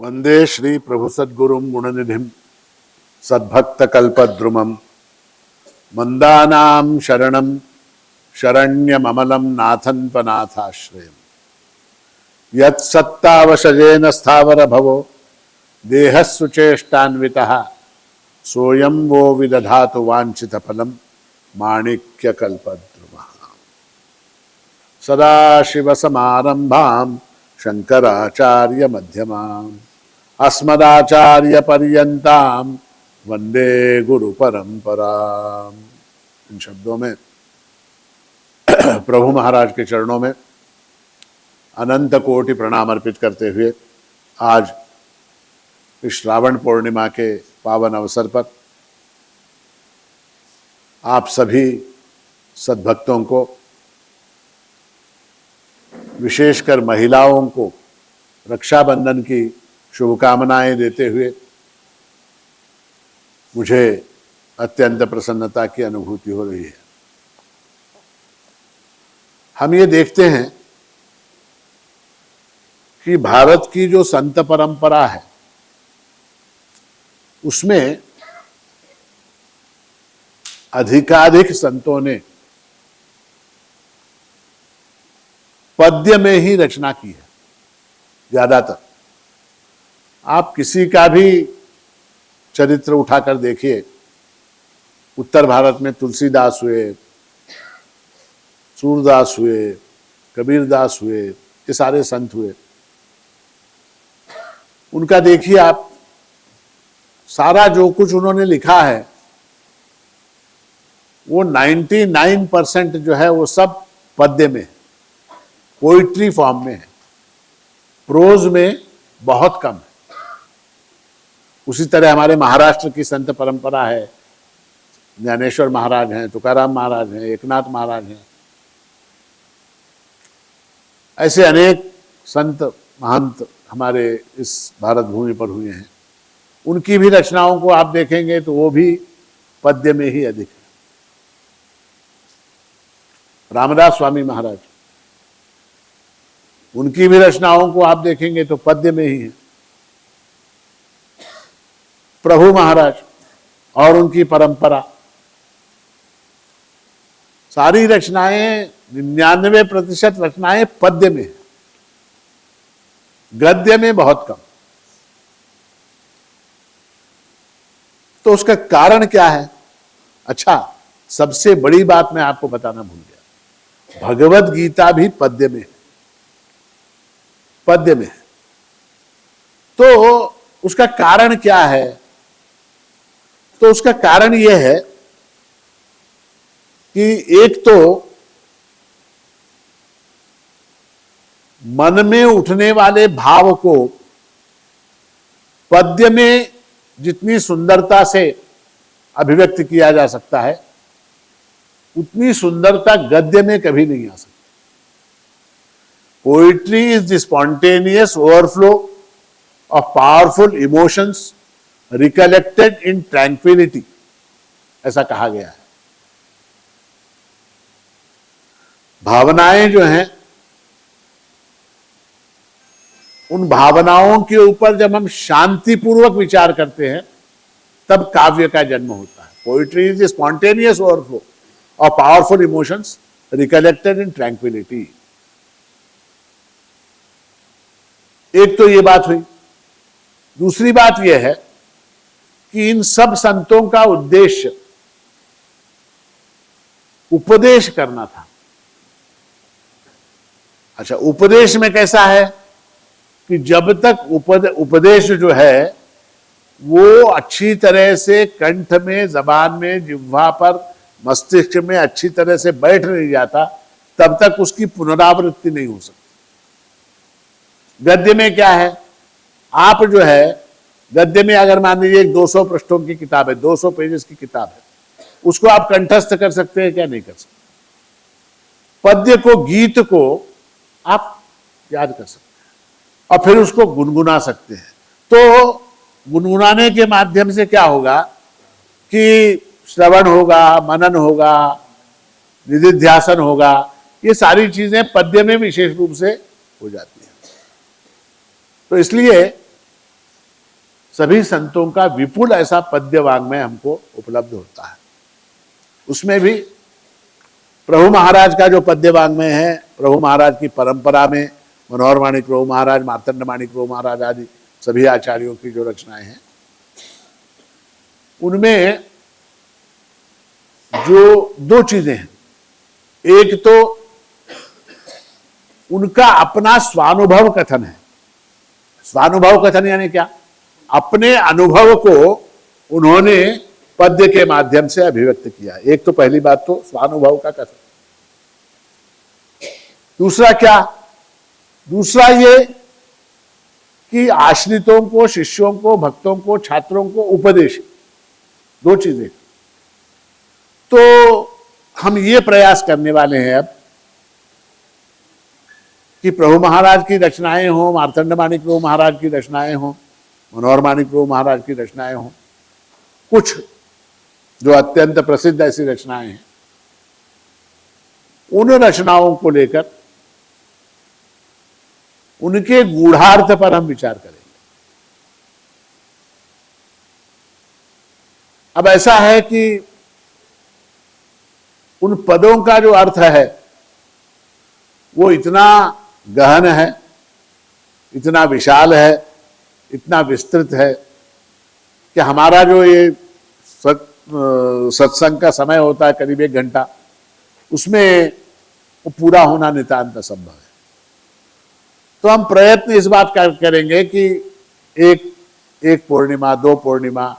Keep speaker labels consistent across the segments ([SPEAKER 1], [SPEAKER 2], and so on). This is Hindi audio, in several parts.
[SPEAKER 1] वंदे श्री प्रभु सद्गुरुं गुणनिधिं सद्भक्त कल्पद्रुमं मंदानां शरणं शरण्यममलं नाथन्पनाथाश्रयम् यत्सत्तावशजेन स्थावर भवो देहस्सुचेष्टान्वितः सोऽयं वो विदधातु वाञ्छितफलं माणिक्यकल्पद्रुमः। सदाशिवसमारम्भां शंकराचार्यमध्यमाम् अस्मदाचार्यपर्यन्तां वंदे गुरुपरंपराम्। इन शब्दों में प्रभु महाराज के चरणों में अनंत कोटि प्रणाम अर्पित करते हुए आज इस श्रावण पूर्णिमा के पावन अवसर पर आप सभी सद्भक्तों को, विशेषकर महिलाओं को रक्षाबंधन की शुभकामनाएं देते हुए मुझे अत्यंत प्रसन्नता की अनुभूति हो रही है। हम ये देखते हैं कि भारत की जो संत परंपरा है उसमें अधिकाधिक संतों ने पद्य में ही रचना की है। ज्यादातर आप किसी का भी चरित्र उठाकर देखिए, उत्तर भारत में तुलसीदास हुए, सूरदास हुए, कबीरदास हुए, ये सारे संत हुए। उनका देखिए आप, सारा जो कुछ उन्होंने लिखा है वो 99% जो है वो सब पद्य में है, पोइट्री फॉर्म में है, प्रोज में बहुत कम है। उसी तरह हमारे महाराष्ट्र की संत परंपरा है, ज्ञानेश्वर महाराज हैं, तुकाराम महाराज हैं, एकनाथ महाराज हैं, ऐसे अनेक संत महंत हमारे इस भारत भूमि पर हुए हैं। उनकी भी रचनाओं को आप देखेंगे तो वो भी पद्य में ही अधिक है। रामदास स्वामी महाराज, उनकी भी रचनाओं को आप देखेंगे तो पद्य में ही है। प्रभु महाराज और उनकी परंपरा, सारी रचनाएं 99% रचनाएं पद्य में है, गद्य में बहुत कम। तो उसका कारण क्या है? अच्छा, सबसे बड़ी बात मैं आपको बताना भूल गया, भगवत गीता भी पद्य में है, पद्य में है। तो उसका कारण क्या है? तो उसका कारण यह है कि एक तो मन में उठने वाले भाव को पद्य में जितनी सुंदरता से अभिव्यक्त किया जा सकता है उतनी सुंदरता गद्य में कभी नहीं आ सकती। Poetry is the spontaneous overflow of powerful emotions recollected in tranquillity, ऐसा कहा गया है। भावनाएं जो हैं, उन भावनाओं के ऊपर जब हम शांतिपूर्वक विचार करते हैं तब काव्य का जन्म होता है। Poetry is spontaneous overflow of powerful emotions recollected in tranquillity. एक तो ये बात हुई। दूसरी बात यह है कि इन सब संतों का उद्देश्य उपदेश करना था। अच्छा, उपदेश में कैसा है कि जब तक उपदेश जो है वो अच्छी तरह से कंठ में, जबान में, जिह्वा पर, मस्तिष्क में अच्छी तरह से बैठ नहीं जाता तब तक उसकी पुनरावृत्ति नहीं हो सकती। गद्य में क्या है, आप जो है गद्य में अगर मान लीजिए 200 पृष्ठों की किताब है, 200 पेजेस की किताब है, उसको आप कंठस्थ कर सकते हैं क्या? नहीं कर सकते। पद्य को, गीत को आप याद कर सकते हैं और फिर उसको गुनगुना सकते हैं। तो गुनगुनाने के माध्यम से क्या होगा कि श्रवण होगा, मनन होगा, निधिध्यासन होगा, ये सारी चीजें पद्य में विशेष रूप से हो जाती हैं। तो इसलिए सभी संतों का विपुल ऐसा पद्य वाङ्मय हमको उपलब्ध होता है। उसमें भी प्रभु महाराज का जो पद्य वाङ्मय है, प्रभु महाराज की परंपरा में मनोहर माणिक प्रभु महाराज, मार्तंड माणिक प्रभु महाराज आदि सभी आचार्यों की जो रचनाएं हैं, उनमें जो दो चीजें हैं, एक तो उनका अपना स्वानुभव कथन है। स्वानुभव कथन यानी क्या? अपने अनुभव को उन्होंने पद्य के माध्यम से अभिव्यक्त किया। एक तो पहली बात तो स्वानुभव का कथन। दूसरा क्या? दूसरा ये कि आश्रितों को, शिष्यों को, भक्तों को, छात्रों को उपदेश। दो चीजें। तो हम ये प्रयास करने वाले हैं अब कि प्रभु महाराज की रचनाएं हों, मार्तंड माणिक प्रभु महाराज की रचनाएं हों, मनोहर माणिक प्रभु महाराज की रचनाएं हों, कुछ जो अत्यंत प्रसिद्ध ऐसी रचनाएं हैं, उन रचनाओं को लेकर उनके गूढ़ार्थ पर हम विचार करेंगे। अब ऐसा है कि उन पदों का जो अर्थ है वो इतना गहन है, इतना विशाल है, इतना विस्तृत है कि हमारा जो ये सत्संग का समय होता है करीब 1 घंटा, उसमें वो पूरा होना नितांत असंभव है। तो हम प्रयत्न इस बात का करेंगे कि एक पूर्णिमा, 2 पूर्णिमा,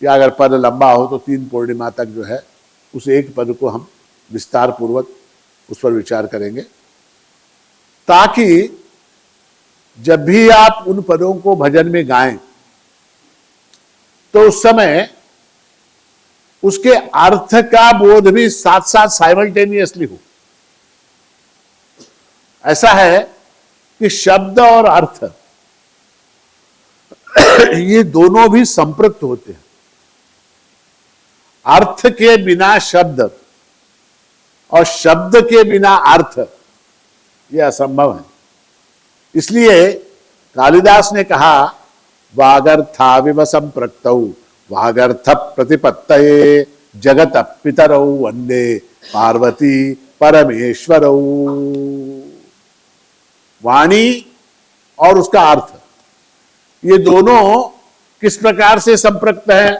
[SPEAKER 1] या अगर पद लंबा हो तो 3 पूर्णिमा तक जो है उस एक पद को हम विस्तार पूर्वक उस पर विचार करेंगे, ताकि जब भी आप उन पदों को भजन में गाएं तो उस समय उसके अर्थ का बोध भी साथ साथ साइमल्टेनियसली हो। ऐसा है कि शब्द और अर्थ ये दोनों भी संपृक्त होते हैं। अर्थ के बिना शब्द और शब्द के बिना अर्थ ये असंभव है। इसलिए कालिदास ने कहा, वागर्थाविव संप्रक्तौ वागर्थ प्रतिपत्तये जगत पितरौ वंदे पार्वती परमेश्वरौ। वाणी और उसका अर्थ ये दोनों किस प्रकार से संप्रक्त है?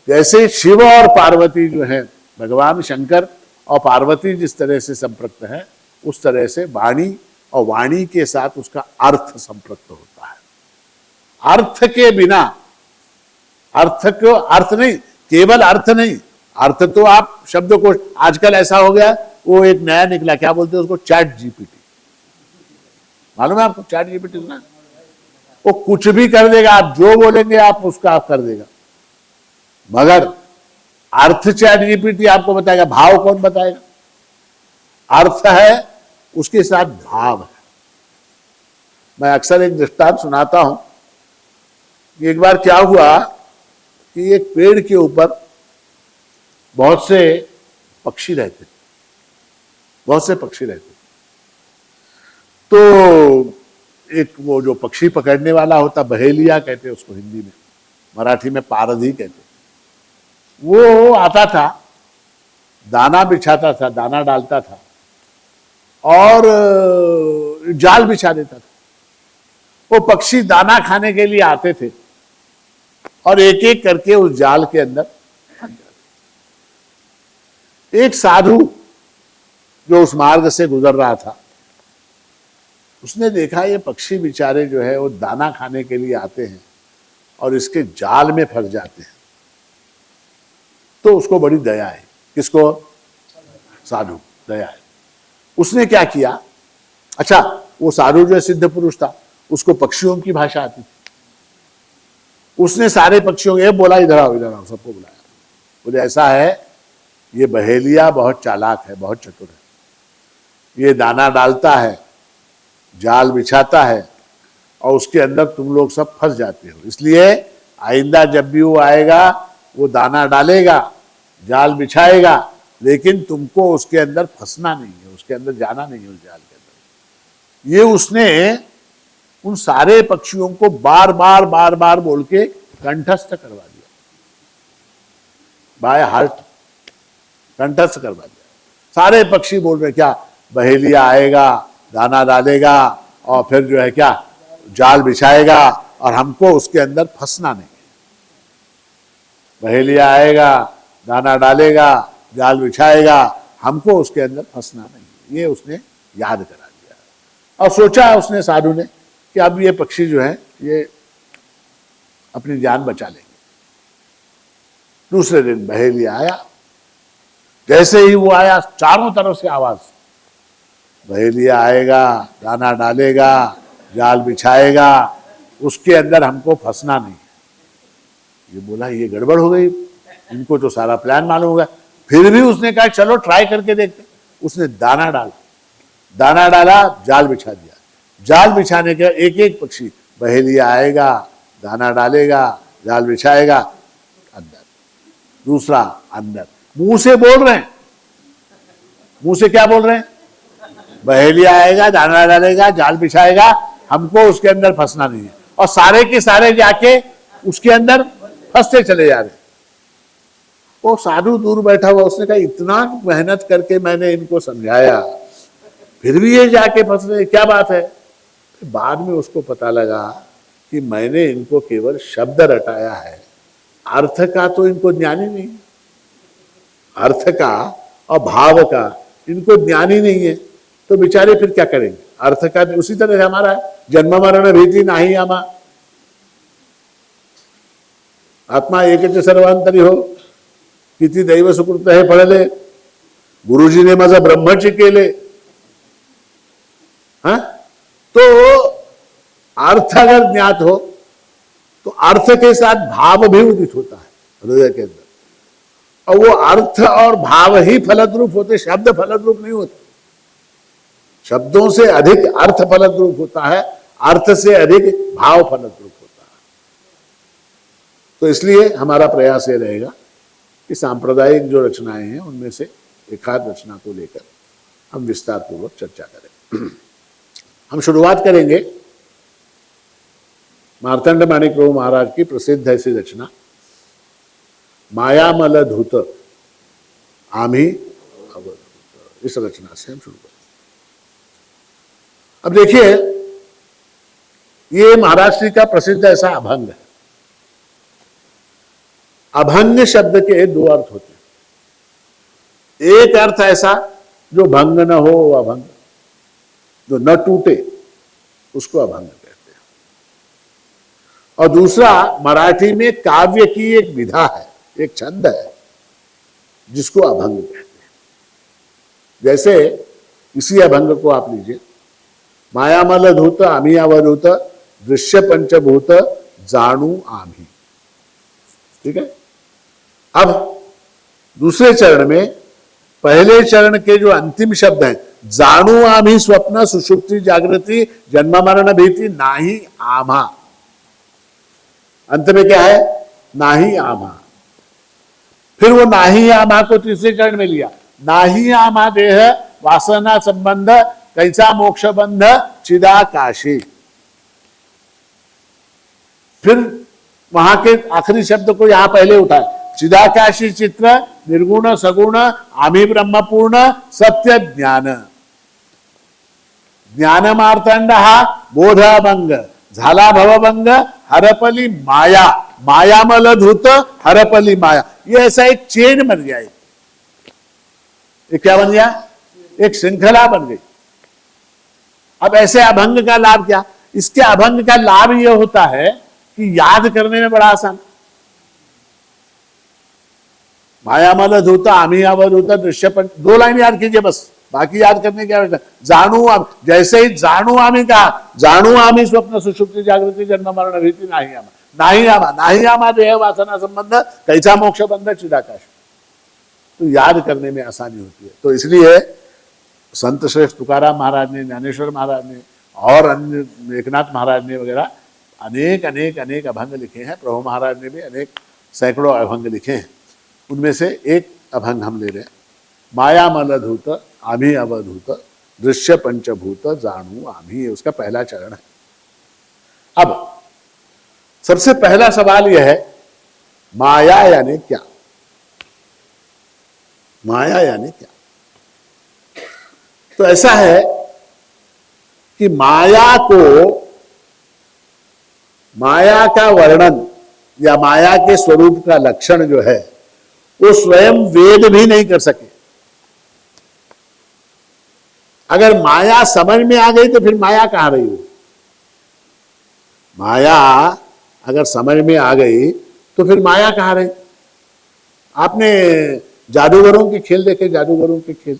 [SPEAKER 1] जैसे शिव और पार्वती जो है, भगवान शंकर और पार्वती जिस तरह से संप्रक्त है, उस तरह से वाणी और वाणी के साथ उसका अर्थ संप्रक्त होता है। अर्थ के बिना, अर्थ को अर्थ नहीं, केवल अर्थ नहीं, अर्थ तो आप शब्द को, आजकल ऐसा हो गया, वो एक नया निकला, क्या बोलते हैं उसको, चैट जीपीटी। मालूम है आपको चैट जीपीटी ना? वो कुछ भी कर देगा, आप जो बोलेंगे आप उसका आप कर देगा, मगर अर्थ चैट जीपीटी आपको बताएगा, भाव कौन बताएगा? अर्थ है, उसके साथ भाव है। मैं अक्सर एक दृष्टांत सुनाता हूं कि एक बार क्या हुआ कि एक पेड़ के ऊपर बहुत से पक्षी रहते, बहुत से पक्षी रहते। तो एक वो जो पक्षी पकड़ने वाला होता, बहेलिया कहते हैं उसको हिंदी में, मराठी में पारधी कहते, वो आता था, दाना बिछाता था, दाना डालता था और जाल बिछा देता था। वो पक्षी दाना खाने के लिए आते थे और एक एक करके उस जाल के अंदर फंस जाते। एक साधु जो उस मार्ग से गुजर रहा था, उसने देखा ये पक्षी बेचारे जो है वो दाना खाने के लिए आते हैं और इसके जाल में फंस जाते हैं। तो उसको बड़ी दया है। किसको? साधु, दया है। उसने क्या किया, अच्छा वो साधु जो सिद्ध पुरुष था, उसको पक्षियों की भाषा आती थी। उसने सारे पक्षियों को ये बोला, इधर आओ, इधर आओ, सबको बुलाया। बोले ऐसा है, ये बहेलिया बहुत चालाक है, बहुत चतुर है, ये दाना डालता है, जाल बिछाता है और उसके अंदर तुम लोग सब फंस जाते हो। इसलिए आइंदा जब भी वो आएगा, वो दाना डालेगा, जाल बिछाएगा, लेकिन तुमको उसके अंदर फंसना नहीं है, उसके अंदर जाना नहीं है, उस जाल के अंदर। ये उसने उन सारे पक्षियों को बार बार बार बार बोल के कंठस्थ करवा दिया, बाय हार्ट कंठस्थ करवा दिया। सारे पक्षी बोल रहे क्या, बहेलिया आएगा, दाना डालेगा और फिर जो है क्या जाल बिछाएगा और हमको उसके अंदर फंसना नहीं। बहेलिया आएगा, दाना डालेगा, जाल बिछाएगा, हमको उसके अंदर फंसना नहीं। ये उसने याद करा दिया और सोचा उसने साधु ने कि अब ये पक्षी जो है ये अपनी जान बचा लेंगे। दूसरे दिन बहेलिया आया, जैसे ही वो आया चारों तरफ से आवाज, बहेलिया आएगा, दाना डालेगा, जाल बिछाएगा, उसके अंदर हमको फंसना नहीं। ये बोला ये गड़बड़ हो गई, इनको तो सारा प्लान मालूम होगा। फिर भी उसने कहा चलो ट्राई करके देखते। उसने दाना डाला, दाना डाला, जाल बिछा दिया। जाल बिछाने के एक एक पक्षी, बहेलिया आएगा, दाना डालेगा, जाल बिछाएगा, अंदर, दूसरा अंदर। मुंह से बोल रहे हैं, मुंह से क्या बोल रहे हैं, बहेलिया आएगा, दाना डालेगा, जाल बिछाएगा, हमको उसके अंदर फंसना नहीं है। और सारे के सारे जाके उसके अंदर फंसते चले जा रहे। वो साधु दूर बैठा हुआ, उसने कहा इतना मेहनत करके मैंने इनको समझाया, फिर भी ये जाके फंस रहे, क्या बात है। बाद में उसको पता लगा कि मैंने इनको केवल शब्द रटाया है, अर्थ का तो इनको ज्ञान ही नहीं, अर्थ का और भाव का इनको ज्ञान ही नहीं है। तो बेचारे फिर क्या करेंगे। अर्थ का उसी तरह से हमारा जन्म मरण भीति नाही आमा, आत्मा एक सर्वांतरी हो, किती दैव सुकृत हे फळले, गुरुजीने माझा ब्रह्मची केले। हाँ, तो अर्थ अगर ज्ञात हो तो अर्थ के साथ भाव भी उदित होता है हृदय के अंदर, और वो अर्थ और भाव ही फलद्रूप होते, शब्द फलद्रूप नहीं होते। शब्दों से अधिक अर्थ फलद्रूप होता है, अर्थ से अधिक भाव फलद्रूप होता है। तो इसलिए हमारा प्रयास ये रहेगा कि सांप्रदायिक जो रचनाएं हैं उनमें से एक आध रचना को लेकर हम विस्तार पूर्वक चर्चा करें। हम शुरुआत करेंगे मार्तंड माणिक प्रभु महाराज की प्रसिद्ध ऐसी रचना मायामल धूत आम्ही अवधूत, इस रचना से हम शुरू करें। अब देखिए, ये महाराष्ट्र का प्रसिद्ध ऐसा अभंग है। अभंग शब्द के दो अर्थ होते हैं। एक अर्थ ऐसा जो भंग न हो, वो अभंग, जो न टूटे उसको अभंग कहते हैं। और दूसरा मराठी में काव्य की एक विधा है, एक छंद है, जिसको अभंग कहते हैं। जैसे इसी अभंग को आप लीजिए, मायामल धूत आम्ही अवधूत, दृश्य पंचभूत जाणू आम्ही। ठीक है। अब दूसरे चरण में पहले चरण के जो अंतिम शब्द हैं, जाणू आम्ही स्वप्न सुषुप्ति जागृति जन्म मरण भीति नाही आम्हा, अंत में क्या है, नाही आम्हा। फिर वो नाही आम्हा को तीसरे चरण में लिया, नाही आम्हा देह वासना संबंध कैसा मोक्ष बंध चिदाकाशी। फिर वहां के आखिरी शब्द को यहां पहले उठाए, चिदाकाशी चित्र निर्गुण सगुण आम्ही ब्रह्मपूर्ण सत्य ज्ञान। ज्ञान मार्तंड हा बोध अभंग झाला भवभंग हरपली माया, मायामल धूत हरपली माया। ये ऐसा एक चेन बन गया, ये क्या बन गया, एक श्रृंखला बन गई। अब ऐसे अभंग का लाभ क्या, इसके अभंग का लाभ यह होता है कि याद करने में बड़ा आसान। मायामल धूत आम्ही अवधूत दृश्य पंच, दो लाइन याद कीजिए बस, बाकी याद करने की आवश्यकता। जाणू जैसे ही जाणू आम्ही कहा, जाणू आम्ही स्वप्न सुषुप्ति जागृति जन्म मरण भीति नाही आमा, नाही आमा, नाही आमा देह वासना संबंध कैसा मोक्ष बंध चिदाकाश। तो याद करने में आसानी होती है। तो इसलिए संत श्रेष्ठ तुकाराम महाराज ने, ज्ञानेश्वर महाराज ने और अन्य एकनाथ महाराज ने वगैरह अनेक अनेक अनेक अभंग लिखे हैं। प्रभु महाराज ने भी अनेक सैकड़ों अभंग लिखे हैं। उनमें से एक अभंग हम ले रहे हैं, मायामल धूत आम्ही अवधूत दृश्य पंचभूत जाणू आम्ही, उसका पहला चरण है। अब सबसे पहला सवाल यह है, माया यानी क्या? माया यानी क्या? तो ऐसा है कि माया का वर्णन या माया के स्वरूप का लक्षण जो है वो स्वयं वेद भी नहीं कर सके। अगर माया समझ में आ गई तो फिर माया कहां रही हो? माया अगर समझ में आ गई तो फिर माया कहां रही? आपने जादूगरों के खेल देखे? जादूगरों के खेल,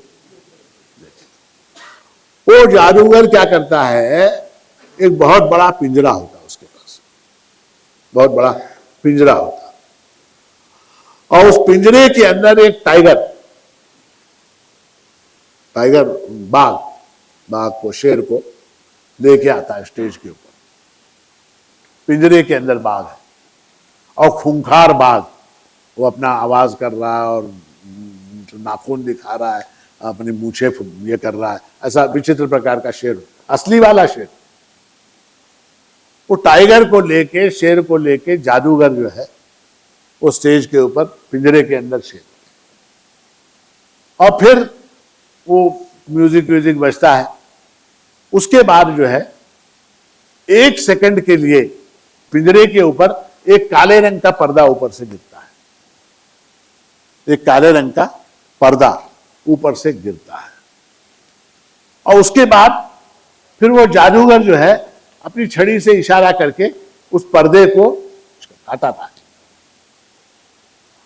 [SPEAKER 1] वो जादूगर क्या करता है, एक बहुत बड़ा पिंजरा होता है उसके पास, बहुत बड़ा पिंजरा होता है, और उस पिंजरे के अंदर एक टाइगर बाघ को, शेर को लेके आता है स्टेज के ऊपर। पिंजरे के अंदर बाघ है और खूंखार बाघ, वो अपना आवाज कर रहा है और नाखून दिखा रहा है, अपनी मूछे ये कर रहा है, ऐसा विचित्र प्रकार का शेर, असली वाला शेर। वो टाइगर को लेके, शेर को लेके जादूगर जो है वो स्टेज के ऊपर पिंजरे के अंदर शेर, और फिर वो म्यूजिक बजता है। उसके बाद जो है 1 सेकंड के लिए पिंजरे के ऊपर एक काले रंग का पर्दा ऊपर से गिरता है, एक काले रंग का पर्दा ऊपर से गिरता है, और उसके बाद फिर वो जादूगर जो है अपनी छड़ी से इशारा करके उस पर्दे को हटाता है,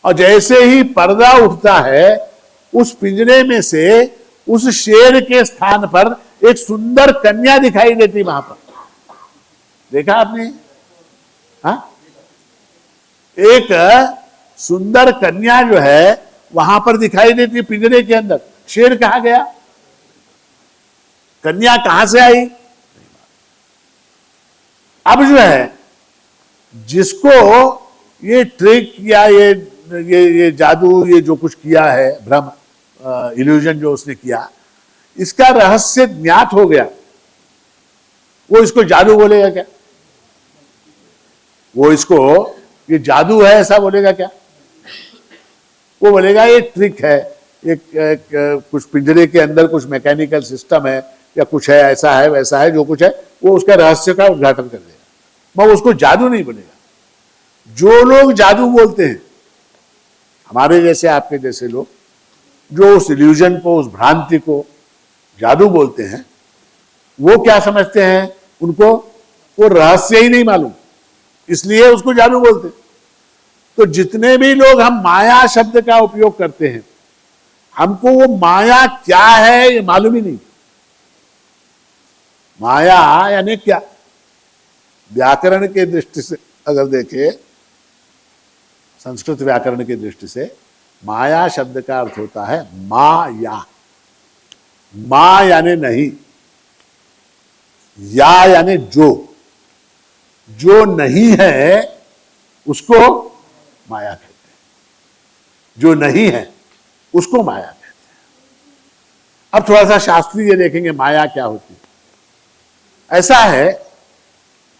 [SPEAKER 1] और जैसे ही पर्दा उठता है उस पिंजरे में से उस शेर के स्थान पर एक सुंदर कन्या दिखाई देती वहां पर। देखा आपने? हाँ, एक सुंदर कन्या जो है वहां पर दिखाई देती है पिंजरे के अंदर। शेर कहां गया? कन्या कहां से आई? अब जो है जिसको ये ट्रिक या ये जादू, ये जो कुछ किया है, भ्रम, इल्यूजन जो उसने किया, इसका रहस्य ज्ञात हो गया, वो इसको जादू बोलेगा क्या? वो इसको ये जादू है ऐसा बोलेगा क्या? वो बोलेगा ये ट्रिक है, एक कुछ पिंजरे के अंदर कुछ मैकेनिकल सिस्टम है या कुछ है, ऐसा है वैसा है, जो कुछ है वो उसका रहस्य का उद्घाटन कर देगा, मगर उसको जादू नहीं बोलेगा। जो लोग जादू बोलते हैं, हमारे जैसे आपके जैसे लोग, जो उस इल्यूजन को, उस भ्रांति को जादू बोलते हैं, वो क्या समझते हैं? उनको वो रहस्य ही नहीं मालूम, इसलिए उसको जादू बोलते। तो जितने भी लोग हम माया शब्द का उपयोग करते हैं, हमको वो माया क्या है ये मालूम ही नहीं। माया यानी क्या? व्याकरण के दृष्टि से अगर देखें, संस्कृत व्याकरण की दृष्टि से माया शब्द का अर्थ होता है माया। मा यानी नहीं, या यानी जो नहीं है उसको माया कहते हैं, जो नहीं है उसको माया कहते हैं। अब थोड़ा सा शास्त्रीय देखेंगे माया क्या होती है। ऐसा है,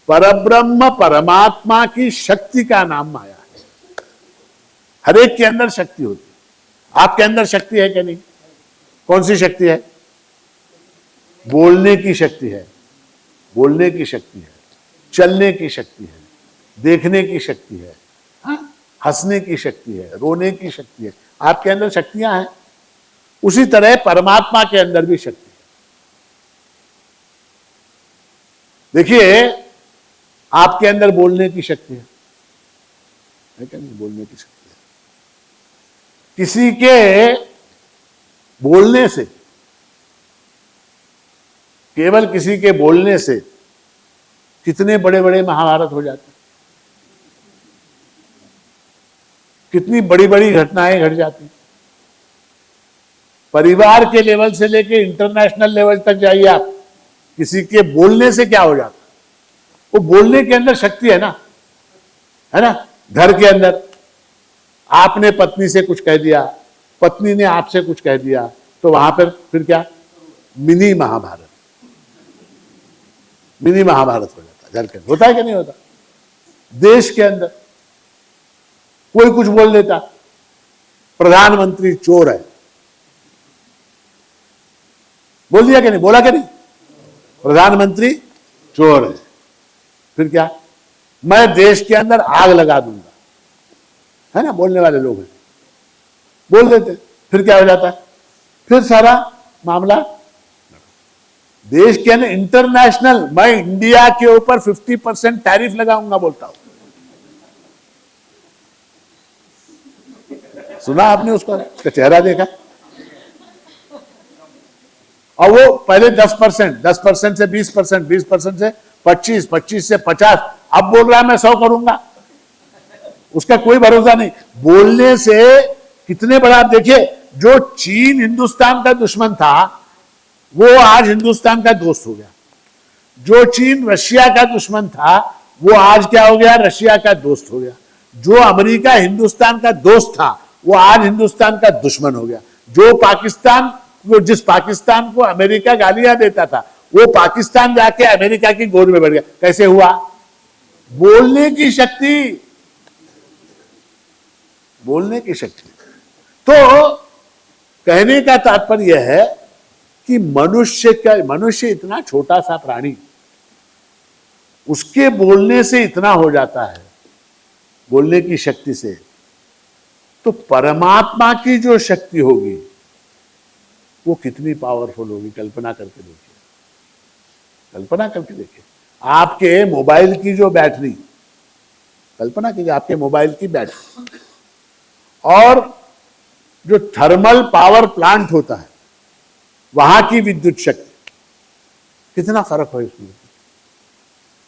[SPEAKER 1] परब्रह्म परमात्मा की शक्ति का नाम माया है। हर एक के अंदर शक्ति होती है। आपके अंदर शक्ति है क्या? नहीं। कौन सी शक्ति है? बोलने की शक्ति है, बोलने की शक्ति है, चलने की शक्ति है, देखने की शक्ति है, हंसने की शक्ति है, रोने की शक्ति है। आपके अंदर शक्तियां हैं। उसी तरह परमात्मा के अंदर भी शक्ति है। देखिए, आपके अंदर बोलने की शक्ति है क्या? नहीं, बोलने की शक्ति है। किसी के बोलने से, केवल किसी के बोलने से कितने बड़े बड़े महाभारत हो जाते हैं, कितनी बड़ी बड़ी घटनाएं घट जाती। परिवार के लेवल से लेके इंटरनेशनल लेवल तक जाइए आप, किसी के बोलने से क्या हो जाता? वो बोलने के अंदर शक्ति है ना। घर के अंदर आपने पत्नी से कुछ कह दिया, पत्नी ने आपसे कुछ कह दिया, तो वहां पर फिर क्या? मिनी महाभारत हो जाता है। घर के होता है कि नहीं होता? देश के अंदर कोई कुछ बोल देता, प्रधानमंत्री चोर है, बोल दिया कि नहीं, बोला कि नहीं, प्रधानमंत्री चोर है, फिर क्या, मैं देश के अंदर आग लगा दूंगा, है ना, बोलने वाले लोग हैं, बोल देते, फिर क्या हो जाता है, फिर सारा मामला देश के अंदर इंटरनेशनल, मैं इंडिया के ऊपर 50% टैरिफ लगाऊंगा बोलता हूं। सुना आपने उसका चेहरा देखा? और वो पहले 10%, 10% से 20%, 20% से 25, 25 से 50, अब बोल रहा है मैं 100 करूंगा। उसका कोई भरोसा नहीं, बोलने से कितने बड़ा। आप देखिए, जो चीन हिंदुस्तान का दुश्मन था वो आज हिंदुस्तान का दोस्त हो गया, जो चीन रशिया का दुश्मन था वो आज क्या हो गया, रशिया का दोस्त हो गया, जो अमेरिका हिंदुस्तान का दोस्त था वो आज हिंदुस्तान का दुश्मन हो गया, जो पाकिस्तान, वो जिस पाकिस्तान को अमेरिका गालियां देता था वो पाकिस्तान जाके अमेरिका की गोद में बैठ गया। कैसे हुआ? बोलने की शक्ति, बोलने की शक्ति। तो कहने का तात्पर्य यह है कि मनुष्य इतना छोटा सा प्राणी, उसके बोलने से इतना हो जाता है, बोलने की शक्ति से, तो परमात्मा की जो शक्ति होगी वो कितनी पावरफुल होगी, कल्पना करके देखिए, कल्पना करके देखिए। आपके मोबाइल की जो बैटरी, कल्पना कीजिए आपके मोबाइल की बैटरी और जो थर्मल पावर प्लांट होता है वहां की विद्युत शक्ति, कितना फर्क है इसमें,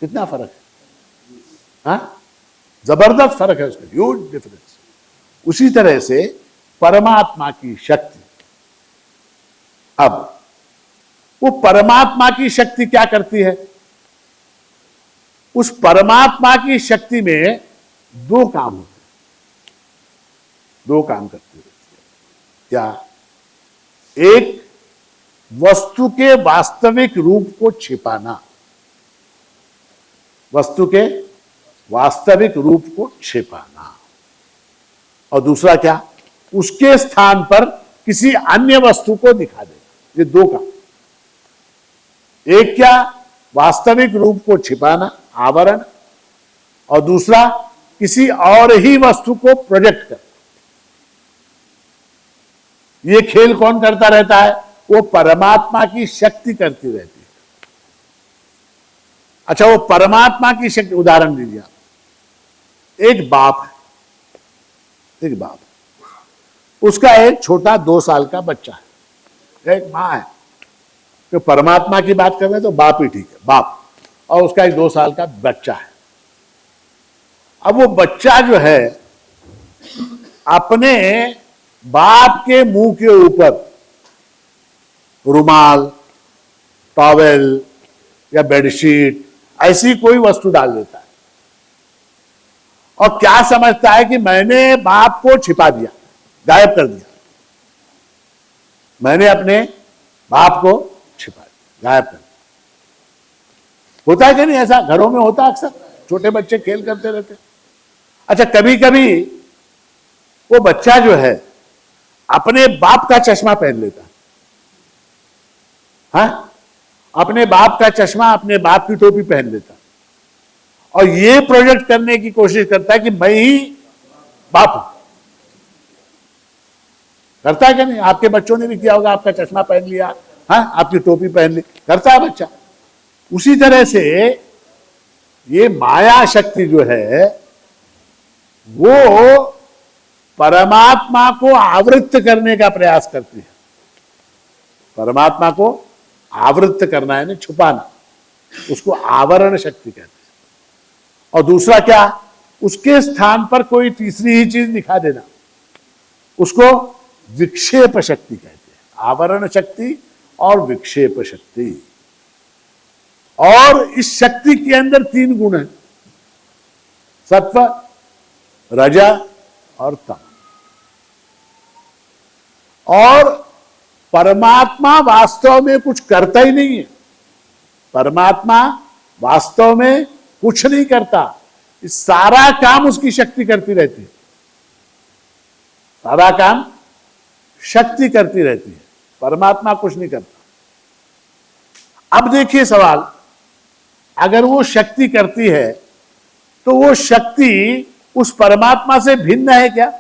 [SPEAKER 1] कितना फर्क है, हाँ, जबरदस्त फर्क है उसमें, ह्यूज डिफरेंस। उसी तरह से परमात्मा की शक्ति, अब वो परमात्मा की शक्ति क्या करती है? उस परमात्मा की शक्ति में दो काम होते हैं, दो काम करती है। क्या? एक, वस्तु के वास्तविक रूप को छिपाना, वस्तु के वास्तविक रूप को छिपाना, और दूसरा क्या? उसके स्थान पर किसी अन्य वस्तु को दिखा देना। ये दो काम, एक क्या, वास्तविक रूप को छिपाना, आवरण, और दूसरा किसी और ही वस्तु को प्रोजेक्ट करना। ये खेल कौन करता रहता है? वो परमात्मा की शक्ति करती रहती है। अच्छा, वो परमात्मा की शक्ति, उदाहरण दीजिए आप, एक बाप है, एक बाप, उसका एक छोटा 2 साल का बच्चा है, एक मां है, तो परमात्मा की बात कर रहे हैं तो बाप ही ठीक है, बाप, और उसका एक 2 साल का बच्चा है। अब वो बच्चा जो है अपने बाप के मुंह के ऊपर रुमाल, टॉवेल या बेडशीट, ऐसी कोई वस्तु डाल देता है और क्या समझता है कि मैंने बाप को छिपा दिया, गायब कर दिया, मैंने अपने बाप को छिपा दिया, गायब कर दिया। होता है कि नहीं ऐसा? घरों में होता है अक्सर, छोटे बच्चे खेल करते रहते। अच्छा, कभी कभी वो बच्चा जो है अपने बाप का चश्मा पहन लेता है, हाँ, अपने बाप का चश्मा, अपने बाप की टोपी पहन लेता है और ये प्रोजेक्ट करने की कोशिश करता है कि मैं ही बाप हूं। करता है क्या नहीं? आपके बच्चों ने भी किया होगा, आपका चश्मा पहन लिया, हाँ, आपकी टोपी पहन ली, करता है बच्चा। उसी तरह से ये माया शक्ति जो है वो परमात्मा को आवृत्त करने का प्रयास करती है। परमात्मा को आवृत्त करना है, छुपाना, उसको आवरण शक्ति कहते हैं। और दूसरा क्या? उसके स्थान पर कोई तीसरी ही चीज दिखा देना, उसको विक्षेप शक्ति कहते हैं। आवरण शक्ति और विक्षेप शक्ति। और इस शक्ति के अंदर 3 गुण हैं, सत्व, रज और तम। और परमात्मा वास्तव में कुछ करता ही नहीं है, परमात्मा वास्तव में कुछ नहीं करता, सारा काम उसकी शक्ति करती रहती है, सारा काम शक्ति करती रहती है, परमात्मा कुछ नहीं करता। अब देखिए सवाल, अगर वो शक्ति करती है तो वो शक्ति उस परमात्मा से भिन्न है क्या?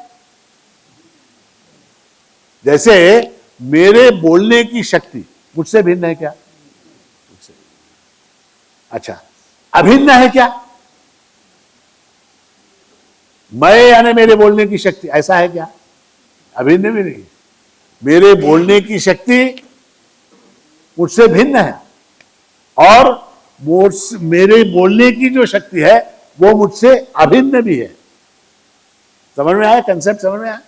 [SPEAKER 1] जैसे मेरे बोलने की शक्ति मुझसे भिन्न है क्या? मुझसे। अच्छा, अभिन्न है क्या? मैं यानी मेरे बोलने की शक्ति, ऐसा है क्या? अभिन्न भी नहीं। मेरे बोलने की शक्ति मुझसे भिन्न है और मेरे बोलने की जो शक्ति है वो मुझसे अभिन्न भी है। समझ में आया? कंसेप्ट समझ में आया?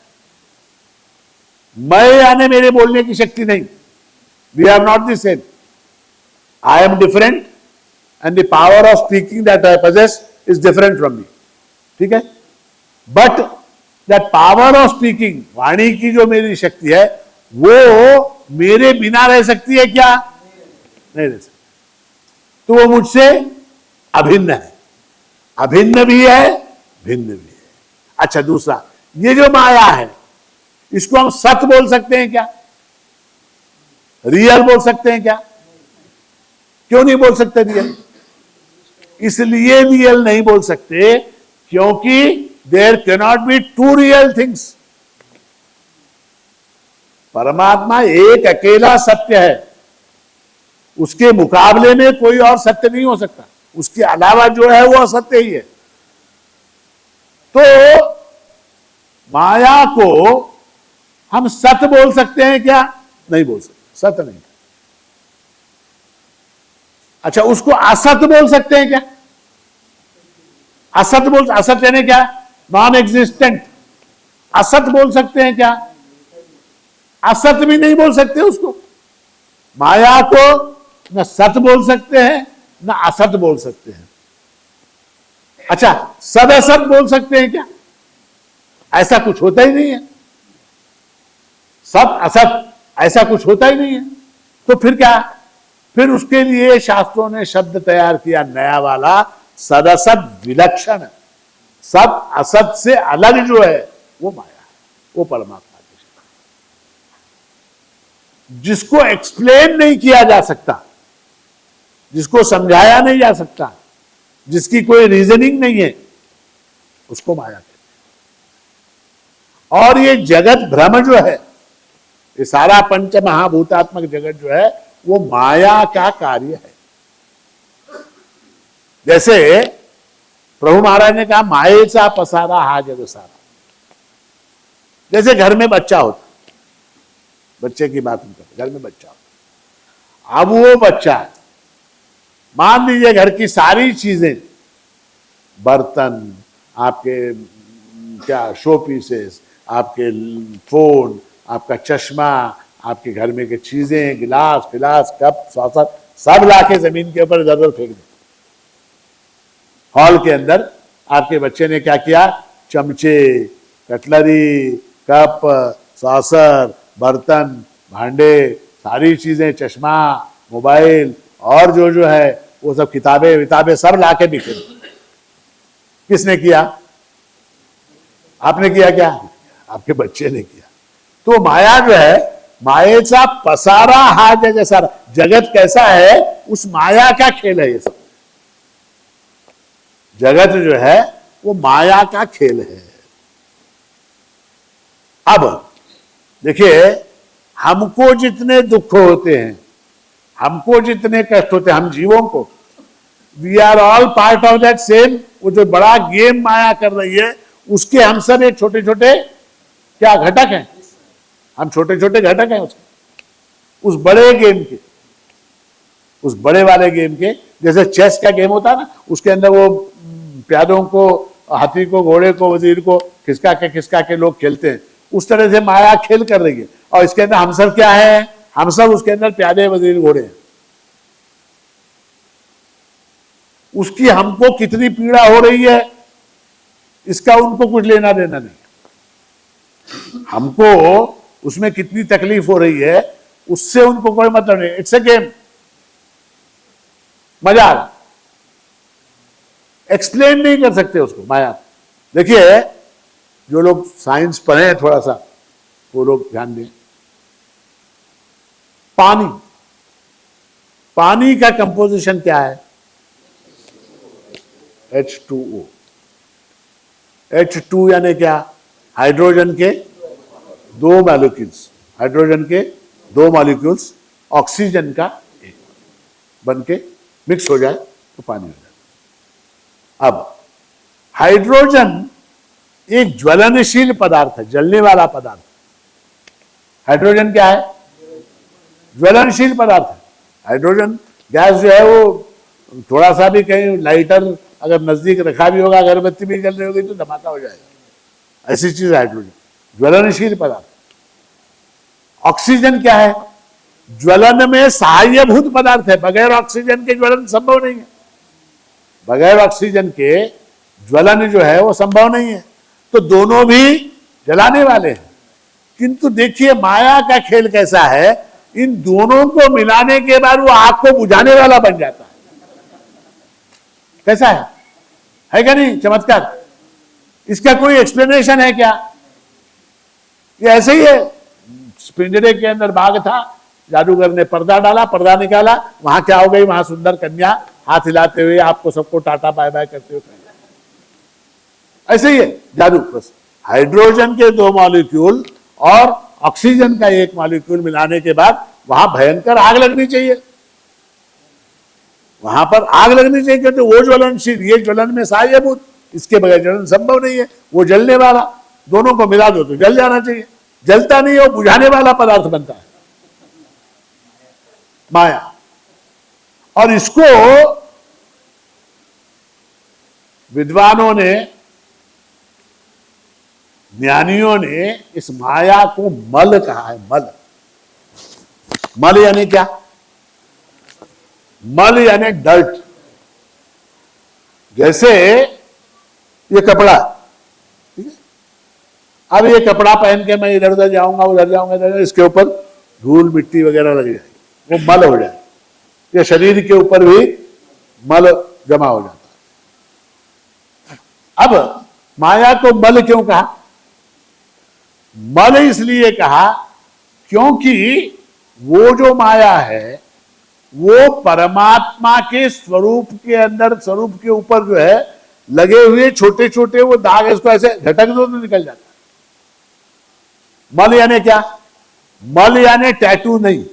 [SPEAKER 1] मैं यानी मेरे बोलने की शक्ति नहीं, we are not the same. I am different and the power of speaking that I possess is different from me, ठीक है? But that power of speaking, वाणी की जो मेरी शक्ति है, वो मेरे बिना रह सकती है क्या? नहीं रह सकती। तो वो मुझसे अभिन्न है, अभिन्न भी है, भिन्न भी है। अच्छा, दूसरा, ये जो माया है इसको हम सत्य बोल सकते हैं क्या? रियल बोल सकते हैं क्या? क्यों नहीं बोल सकते रियल? इसलिए रियल नहीं बोल सकते क्योंकि there cannot be two real things. परमात्मा एक अकेला सत्य है, उसके मुकाबले में कोई और सत्य नहीं हो सकता, उसके अलावा जो है वो असत्य ही है। तो माया को हम सत्य बोल सकते हैं क्या? नहीं बोल सकते, सत्य नहीं। अच्छा, उसको असत्य बोल सकते हैं क्या? असत्य यानी क्या? Non existent. असत्य बोल सकते हैं क्या? असत्य भी नहीं बोल सकते उसको। माया को न सत्य बोल सकते हैं न असत्य बोल सकते हैं। अच्छा, सदसत बोल सकते हैं क्या? ऐसा कुछ होता ही नहीं है। सत असत ऐसा कुछ होता ही नहीं है। तो फिर क्या? फिर उसके लिए शास्त्रों ने शब्द तैयार किया नया वाला, सदसत विलक्षण। सत असत से अलग जो है वो माया है, वो परमात्मा की शक्ति, जिसको एक्सप्लेन नहीं किया जा सकता, जिसको समझाया नहीं जा सकता, जिसकी कोई रीजनिंग नहीं है, उसको माया कहते हैं। और ये जगत भ्रम जो है, ये सारा पंच महाभूतात्मक जगत जो है वो माया का कार्य है। जैसे प्रभु महाराज ने कहा, मायेचा पसारा हा जग सारा। जैसे घर में बच्चा होता, बच्चे की बात हम करते, घर में बच्चा होता, अब वो बच्चा है, मान लीजिए घर की सारी चीजें, बर्तन, आपके क्या शो पीसेस, आपके फोन, आपका चश्मा, आपके घर में के चीजें, गिलास फिलास, कप सॉसर, सब लाके जमीन के ऊपर इधर उधर फेंक दे। हॉल के अंदर आपके बच्चे ने क्या किया? चमचे, कटलरी, कप, सॉसर, बर्तन, भांडे, सारी चीजें, चश्मा, मोबाइल और जो है वो सब किताबें सब लाके बिके। किसने किया? आपने किया क्या? आपके बच्चे ने किया। तो माया जो है, मायेचा पसारा हा जग सारा। जगत कैसा है? उस माया का खेल है ये सब। जगत जो है वो माया का खेल है। अब देखिए, हमको जितने दुख होते हैं, हमको जितने कष्ट होते हैं, हम जीवों को, we are all part of that same. वो जो बड़ा गेम माया कर रही है, उसके हम सब एक छोटे छोटे क्या घटक हैं। हम छोटे छोटे घटक हैं उसके, उस बड़े गेम के, उस बड़े वाले गेम के। जैसे चेस का गेम होता है ना, उसके अंदर वो प्यादों को, हाथी को, घोड़े को, वजीर को खिसका के लोग खेलते हैं। उस तरह से माया खेल कर रही है। और इसके अंदर हम सब क्या है? हम सब उसके अंदर प्यादे, वजीर, घोड़े हैं। उसकी हमको कितनी पीड़ा हो रही है, इसका उनको कुछ लेना देना नहीं। हमको उसमें कितनी तकलीफ हो रही है, उससे उनको कोई मतलब नहीं। इट्स ए गेम, मजा आ रहा। एक्सप्लेन नहीं कर सकते उसको माया। देखिए, जो लोग साइंस पढ़े हैं थोड़ा सा, वो लोग ध्यान दें। पानी, पानी का कंपोजिशन क्या है? H2O। H2 यानी क्या? हाइड्रोजन के दो मॉलिक्यूल्स, हाइड्रोजन के दो मॉलिक्यूल्स ऑक्सीजन का एक बन के मिक्स हो जाए तो पानी हो जाए। अब हाइड्रोजन एक ज्वलनशील पदार्थ है, जलने वाला पदार्थ। हाइड्रोजन क्या है? ज्वलनशील पदार्थ है। हाइड्रोजन गैस जो है वो थोड़ा सा भी कहीं लाइटर अगर नजदीक रखा भी होगा, अगरबत्ती भी जल रही होगी तो धमाका हो जाएगा। ऐसी चीज है हाइड्रोजन, ज्वलनशील पदार्थ। ऑक्सीजन क्या है? ज्वलन में सहायभूत पदार्थ है। बगैर ऑक्सीजन के ज्वलन संभव नहीं है। बगैर ऑक्सीजन के ज्वलन जो है वो संभव नहीं है। तो दोनों भी जलाने वाले हैं। किंतु देखिए माया का खेल कैसा है, इन दोनों को मिलाने के बाद वो आग को बुझाने वाला बन जाता है। कैसा है क्या नहीं? चमत्कार। इसका कोई एक्सप्लेनेशन है क्या? ये ऐसे ही है। पिंजरे के अंदर बाघ था, जादूगर ने पर्दा डाला, पर्दा निकाला, वहां क्या हो गई? वहां सुंदर कन्या हाथ हिलाते हुए आपको सबको टाटा बाय बाय करते हुए। ऐसे ही है जादू। बस हाइड्रोजन के दो मॉलिक्यूल और ऑक्सीजन का एक मॉलिक्यूल मिलाने के बाद वहां भयंकर आग लगनी चाहिए। वहां पर आग लगनी चाहिए क्योंकि वो ज्वलनशील, ये ज्वलन में सहायभूत, इसके बगैर ज्वलन संभव नहीं है। वो जलने वाला, दोनों को मिला दो तो जल जाना चाहिए। जलता नहीं है, वो बुझाने वाला पदार्थ बनता है माया। और इसको विद्वानों ने, ज्ञानियों ने इस माया को मल कहा है। मल, मल यानी क्या? मल यानी डर्ट। जैसे ये कपड़ा, ठीक है, अब ये कपड़ा पहन के मैं इधर उधर जाऊंगा, उधर जाऊंगा, इसके ऊपर धूल मिट्टी वगैरह लग जाएगी, वो मल हो जाए। या शरीर के ऊपर भी मल जमा हो जाता है। अब माया को मल क्यों कहा? मल इसलिए कहा क्योंकि वो जो माया है वो परमात्मा के स्वरूप के अंदर, स्वरूप के ऊपर जो है लगे हुए छोटे छोटे वो दाग, इसको ऐसे झटक दो तो निकल जाता है। मल यानी क्या? मल यानी टैटू नहीं।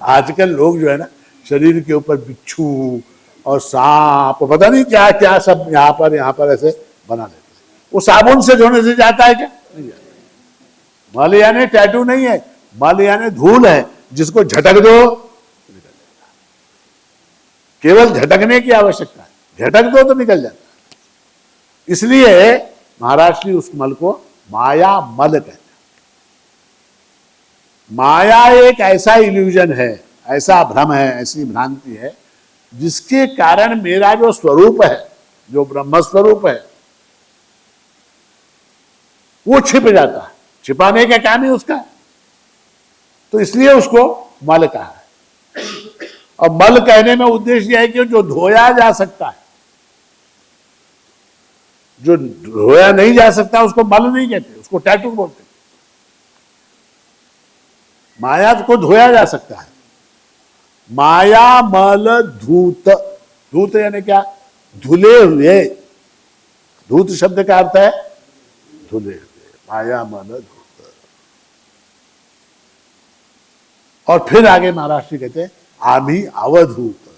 [SPEAKER 1] आजकल लोग जो है ना, शरीर के ऊपर बिच्छू और सांप, पता नहीं क्या क्या सब यहां पर ऐसे बना लेते हैं। वो साबुन से धोने से जाता है क्या? नहीं जाता। मल यानी टैटू नहीं है, मल यानी धूल है, जिसको झटक दो तो निकल जाता है। केवल झटकने की आवश्यकता है, झटक दो तो निकल जाता है। इसलिए महाराष्ट्री उस मल को माया मल कहते हैं। माया एक ऐसा इल्यूजन है, ऐसा भ्रम है, ऐसी भ्रांति है जिसके कारण मेरा जो स्वरूप है, जो ब्रह्म स्वरूप है, वो छिप जाता है। छिपाने का काम ही उसका है, तो इसलिए उसको मल कहा है। और मल कहने में उद्देश्य है कि जो धोया जा सकता है, जो धोया नहीं जा सकता उसको मल नहीं कहते, उसको टैटू बोलते। माया को धोया जा सकता है। माया मल धूत, धूत यानी क्या? धुले हुए। धूत शब्द का अर्थ है धुले हुए। माया मल धूत। और फिर आगे महाराष्ट्री कहते हैं आम्ही अवधूत,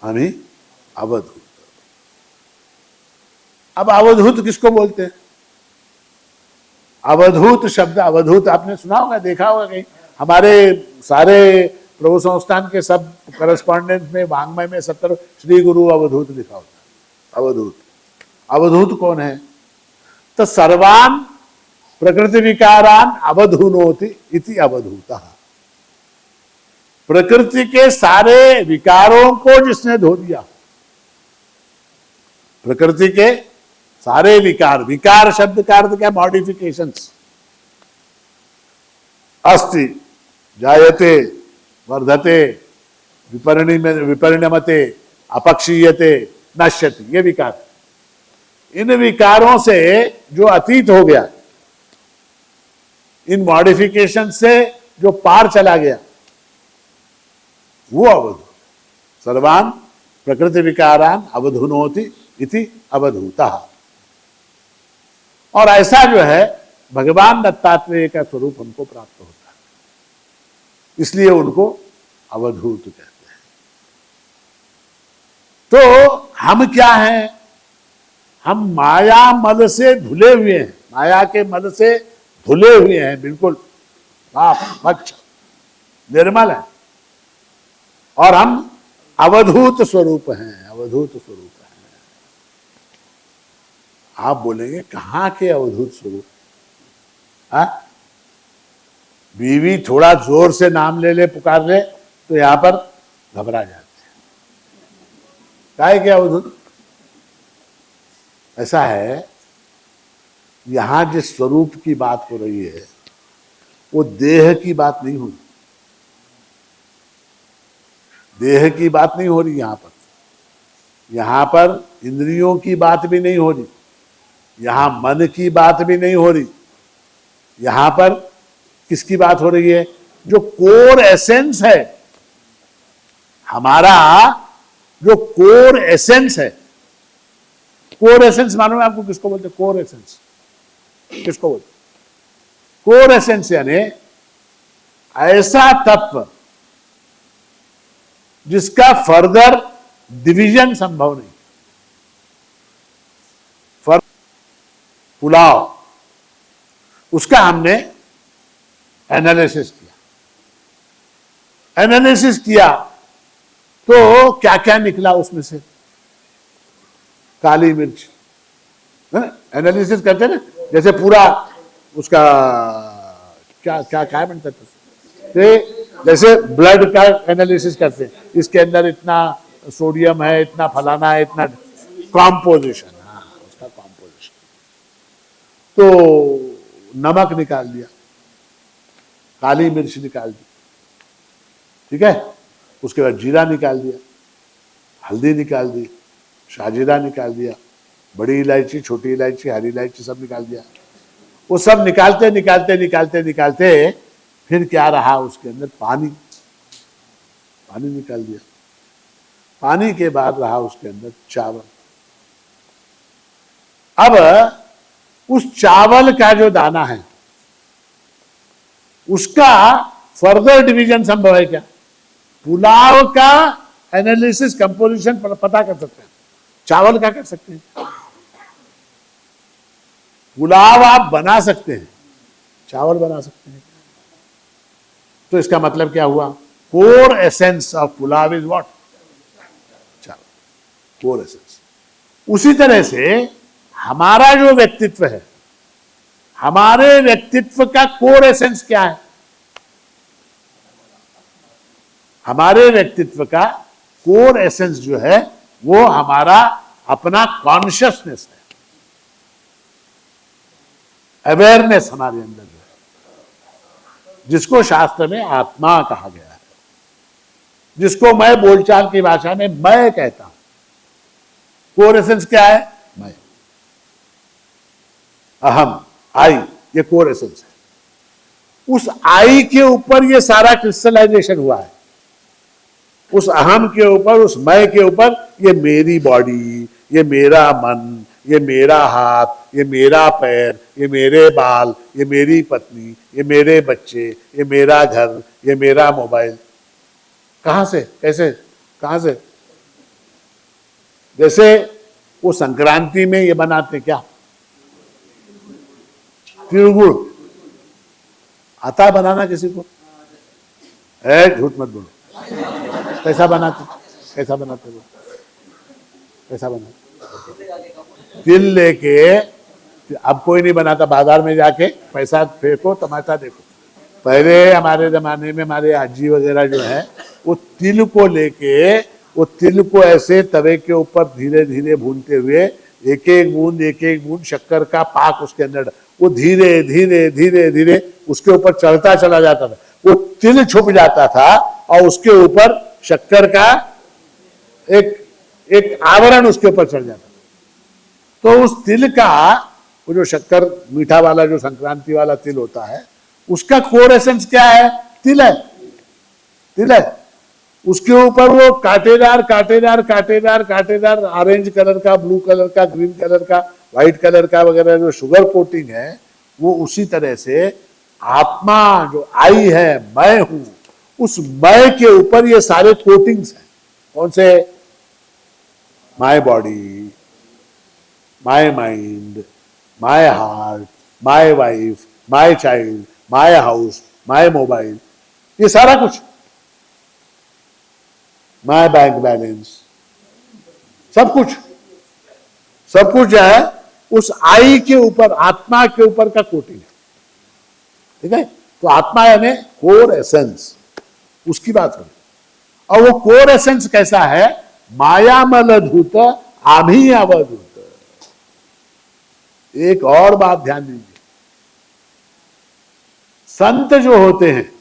[SPEAKER 1] आम्ही अवधूत। अब अवधूत किसको बोलते हैं? अवधूत शब्द, अवधूत आपने सुना होगा, देखा होगा कहीं। हमारे सारे प्रभु संस्थान के सब करस्पॉन्डेंट में, वांग्मय में 70 श्री गुरु अवधूत लिखा होता है। अवधूत, अवधूत कौन है? तो सर्वान प्रकृति विकारान अवधूनोति इति अवधूतः। प्रकृति के सारे विकारों को जिसने धो दिया, प्रकृति के सारे विकार, विकार शब्द का अर्थ क्या? मॉडिफिकेशंस। अस्ति, जायते, वर्धते, विपरिणमते, अपक्षीयते, नश्यति, ये विकार। इन विकारों से जो अतीत हो गया, इन मॉडिफिकेशन से जो पार चला गया, वो अवधूत। सर्वान प्रकृति विकारान अवधुनोति इति अवधूतः। और ऐसा जो है भगवान दत्तात्रेय का स्वरूप उनको प्राप्त होता है, इसलिए उनको अवधूत कहते हैं। तो हम क्या हैं? हम माया मल से धुले हुए हैं, माया के मल से धुले हुए हैं, बिल्कुल साफ स्वच्छ निर्मल है, और हम अवधूत स्वरूप हैं, अवधूत स्वरूप हैं। आप बोलेंगे कहां के अवधूत स्वरूप? बीवी थोड़ा जोर से नाम ले ले, पुकार ले, तो यहां पर घबरा जाते हैं। काहे के अवधूत? ऐसा है, यहां जिस स्वरूप की बात हो रही है वो देह की बात नहीं हो रही, देह की बात नहीं हो रही यहां पर इंद्रियों की बात भी नहीं हो रही, यहां मन की बात भी नहीं हो रही। यहां पर किसकी बात हो रही है? जो कोर एसेंस है हमारा, जो कोर एसेंस है। कोर एसेंस मालूम है आपको किसको बोलते? कोर एसेंस किसको बोलते? कोर एसेंस यानी ऐसा तत्व जिसका फर्दर डिवीजन संभव नहीं। पुलाव, उसका हमने एनालिसिस किया, एनालिसिस किया तो क्या क्या निकला उसमें से? काली मिर्च, एनालिसिस करते ना, जैसे पूरा उसका क्या क्या क्या बनता है, जैसे ब्लड का एनालिसिस करते हैं, इसके अंदर इतना सोडियम है, इतना फलाना है, इतना कॉम्पोजिशन, हाँ उसका कॉम्पोजिशन। तो नमक निकाल दिया, काली मिर्च निकाल दी, ठीक है, उसके बाद जीरा निकाल दिया, हल्दी निकाल दी, शाहजीरा निकाल दिया, बड़ी इलायची, छोटी इलायची, हरी इलायची सब निकाल दिया। वो सब निकालते निकालते निकालते निकालते फिर क्या रहा उसके अंदर? पानी, पानी निकाल दिया। पानी के बाद रहा उसके अंदर चावल। अब उस चावल का जो दाना है उसका फर्दर डिवीजन संभव है क्या? पुलाव का एनालिसिस कंपोजिशन पता कर सकते हैं, चावल का कर सकते हैं। पुलाव आप बना सकते हैं, चावल बना सकते हैं। तो इसका मतलब क्या हुआ? Core essence of pulao is what? चावल, कोर एसेंस। उसी तरह से हमारा जो व्यक्तित्व है, हमारे व्यक्तित्व का कोर एसेंस क्या है? हमारे व्यक्तित्व का कोर एसेंस जो है वो हमारा अपना कॉन्शियसनेस है, अवेयरनेस हमारे अंदर है, जिसको शास्त्र में आत्मा कहा गया है, जिसको मैं बोलचाल की भाषा में मैं कहता हूं। कोर एसेंस क्या है? मैं, अहम, आई, ये कोर एसेंस है। उस आई के ऊपर ये सारा क्रिस्टलाइजेशन हुआ है, उस अहम के ऊपर, उस मैं के ऊपर ये मेरी बॉडी, ये मेरा मन, ये मेरा हाथ, ये मेरा पैर, ये मेरे बाल, ये मेरी पत्नी, ये मेरे बच्चे, ये मेरा घर, ये मेरा मोबाइल। कहां से, कैसे, कहां से? जैसे वो संक्रांति में ये बनाते क्या? तिलगुड़। आता है बनाना किसी को? झूठ मत बोलो। कैसा बनाते, कैसा बनाते वो, कैसा बनाते? तिल लेके, अब कोई नहीं बनाता, बाजार में जाके पैसा फेंको, तमाशा देखो। पहले हमारे जमाने में हमारे आजी वगैरह जो है वो तिल को लेके, वो तिल को ऐसे तवे के ऊपर धीरे धीरे भूनते हुए एक एक बूंद शक्कर का पाक उसके अंदर, वो धीरे धीरे धीरे धीरे उसके ऊपर चढ़ता चला जाता था। वो तिल छुप जाता था और उसके ऊपर शक्कर का एक एक आवरण उसके ऊपर चढ़ जाता। तो उस तिल का, वो जो शक्कर मीठा वाला जो संक्रांति वाला तिल होता है, उसका कोर एसेंस क्या है? तिल है, तिल है। उसके ऊपर वो कांटेदार कांटेदार कांटेदार कांटेदार ऑरेंज कलर का, ब्लू कलर का, ग्रीन कलर का, व्हाइट कलर का वगैरह जो शुगर कोटिंग है, वो उसी तरह से आत्मा जो आई है, मैं हूं, उस मैं के ऊपर ये सारे कोटिंग्स हैं। कौन से? My body, my mind, my heart, my wife, my child, my house, my mobile, ये सारा कुछ, माय बैंक बैलेंस, सब कुछ, सब कुछ जो है उस आई के ऊपर, आत्मा के ऊपर का कोटिंग है। ठीक है? तो आत्मा यानी कोर एसेंस, उसकी बात करें। और वो कोर एसेंस कैसा है? मायामलधूत आभी अवधूत। एक और बात ध्यान दीजिए, संत जो होते हैं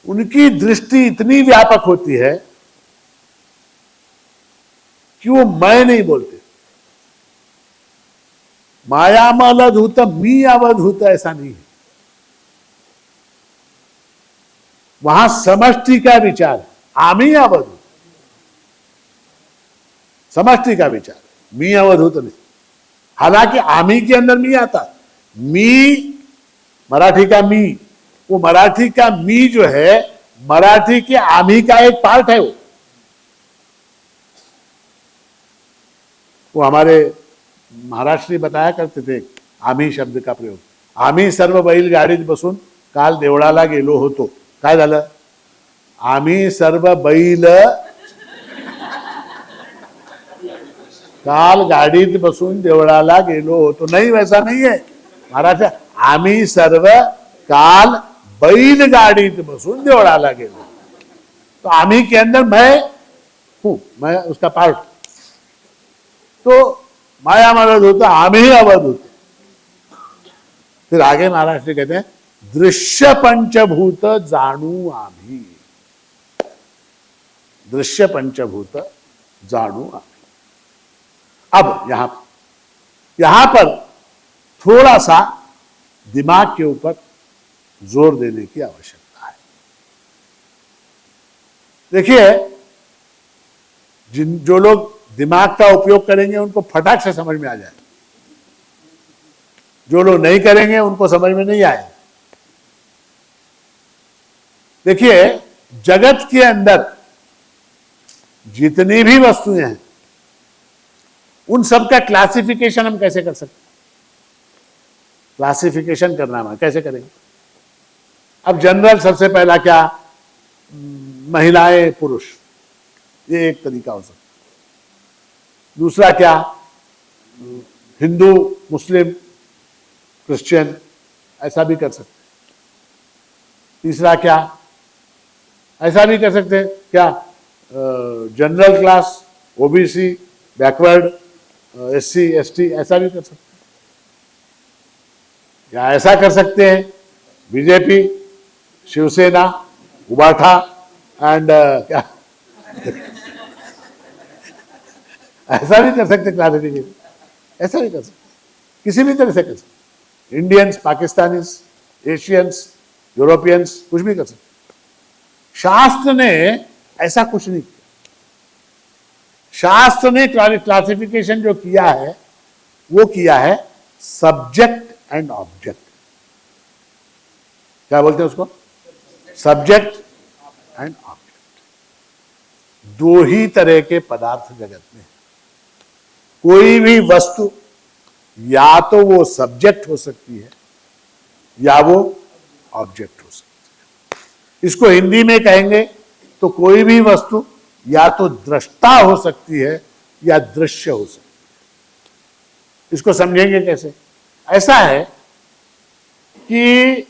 [SPEAKER 1] उनकी दृष्टि इतनी व्यापक होती है कि वो मैं नहीं बोलते। मायामलधूत मी अवधूत ऐसा नहीं है, वहां समष्टि का विचार है। आमी अवधूत, समष्टि का विचार, मी अवधूत नहीं। हालांकि आमी के अंदर मी आता, मी मराठी का मी, वो मराठी का मी जो है मराठी के आमी का एक पार्ट है। वो हमारे महाराष्ट्री बताया करते थे आम्ही शब्द का प्रयोग। आम्ही सर्व बैल गाडीत बसून काल देवळाला गेलो होतो। काय झालं? आम्ही सर्व बैल काल गाडीत बसून देवळाला गेलो होतो। नहीं, वैसा नहीं है महाराज। आम्ही सर्व काल बैल गाडीत बसून देवळाला गेलो। तो आम्ही के अंदर मैं हूं, मैं उसका पार्ट। तो माया मदद होता, आम्ही अवधूत। फिर आगे महाराष्ट्र कहते हैं दृश्य पंचभूत जाणू आम्ही, दृश्य पंचभूत जाणू आम्ही। अब यहां पर थोड़ा सा दिमाग के ऊपर जोर देने की आवश्यकता है। देखिए, जो लोग दिमाग का उपयोग करेंगे उनको फटाक से समझ में आ जाए, जो लोग नहीं करेंगे उनको समझ में नहीं आए। देखिए, जगत के अंदर जितनी भी वस्तुएं हैं उन सब का क्लासिफिकेशन हम कैसे कर सकते? क्लासिफिकेशन करना हम कैसे करेंगे? अब जनरल सबसे पहला क्या, महिलाएं पुरुष, ये एक तरीका हो सकता है। दूसरा क्या, हिंदू मुस्लिम क्रिश्चियन, ऐसा भी कर सकते। तीसरा क्या, ऐसा भी कर सकते क्या, general class, OBC, backward, SC ST, ऐसा भी कर सकते। या ऐसा कर सकते हैं बीजेपी, शिवसेना, उबाठा एंड क्या ऐसा भी कर सकते क्लासिफिकेशन, ऐसा भी कर सकते, किसी भी तरह से कर सकते। इंडियंस, पाकिस्तानीज, एशियंस, यूरोपियंस, कुछ भी कर सकते। शास्त्र ने ऐसा कुछ नहीं किया। शास्त्र ने क्लासिफिकेशन जो किया है वो किया है सब्जेक्ट एंड ऑब्जेक्ट। क्या बोलते हैं उसको? Subject and object. दो ही तरह के पदार्थ जगत में। कोई भी वस्तु या तो वो सब्जेक्ट हो सकती है या वो ऑब्जेक्ट हो सकती है। इसको हिंदी में कहेंगे तो कोई भी वस्तु या तो दृष्टा हो सकती है या दृश्य हो सकती है। इसको समझेंगे कैसे? ऐसा है कि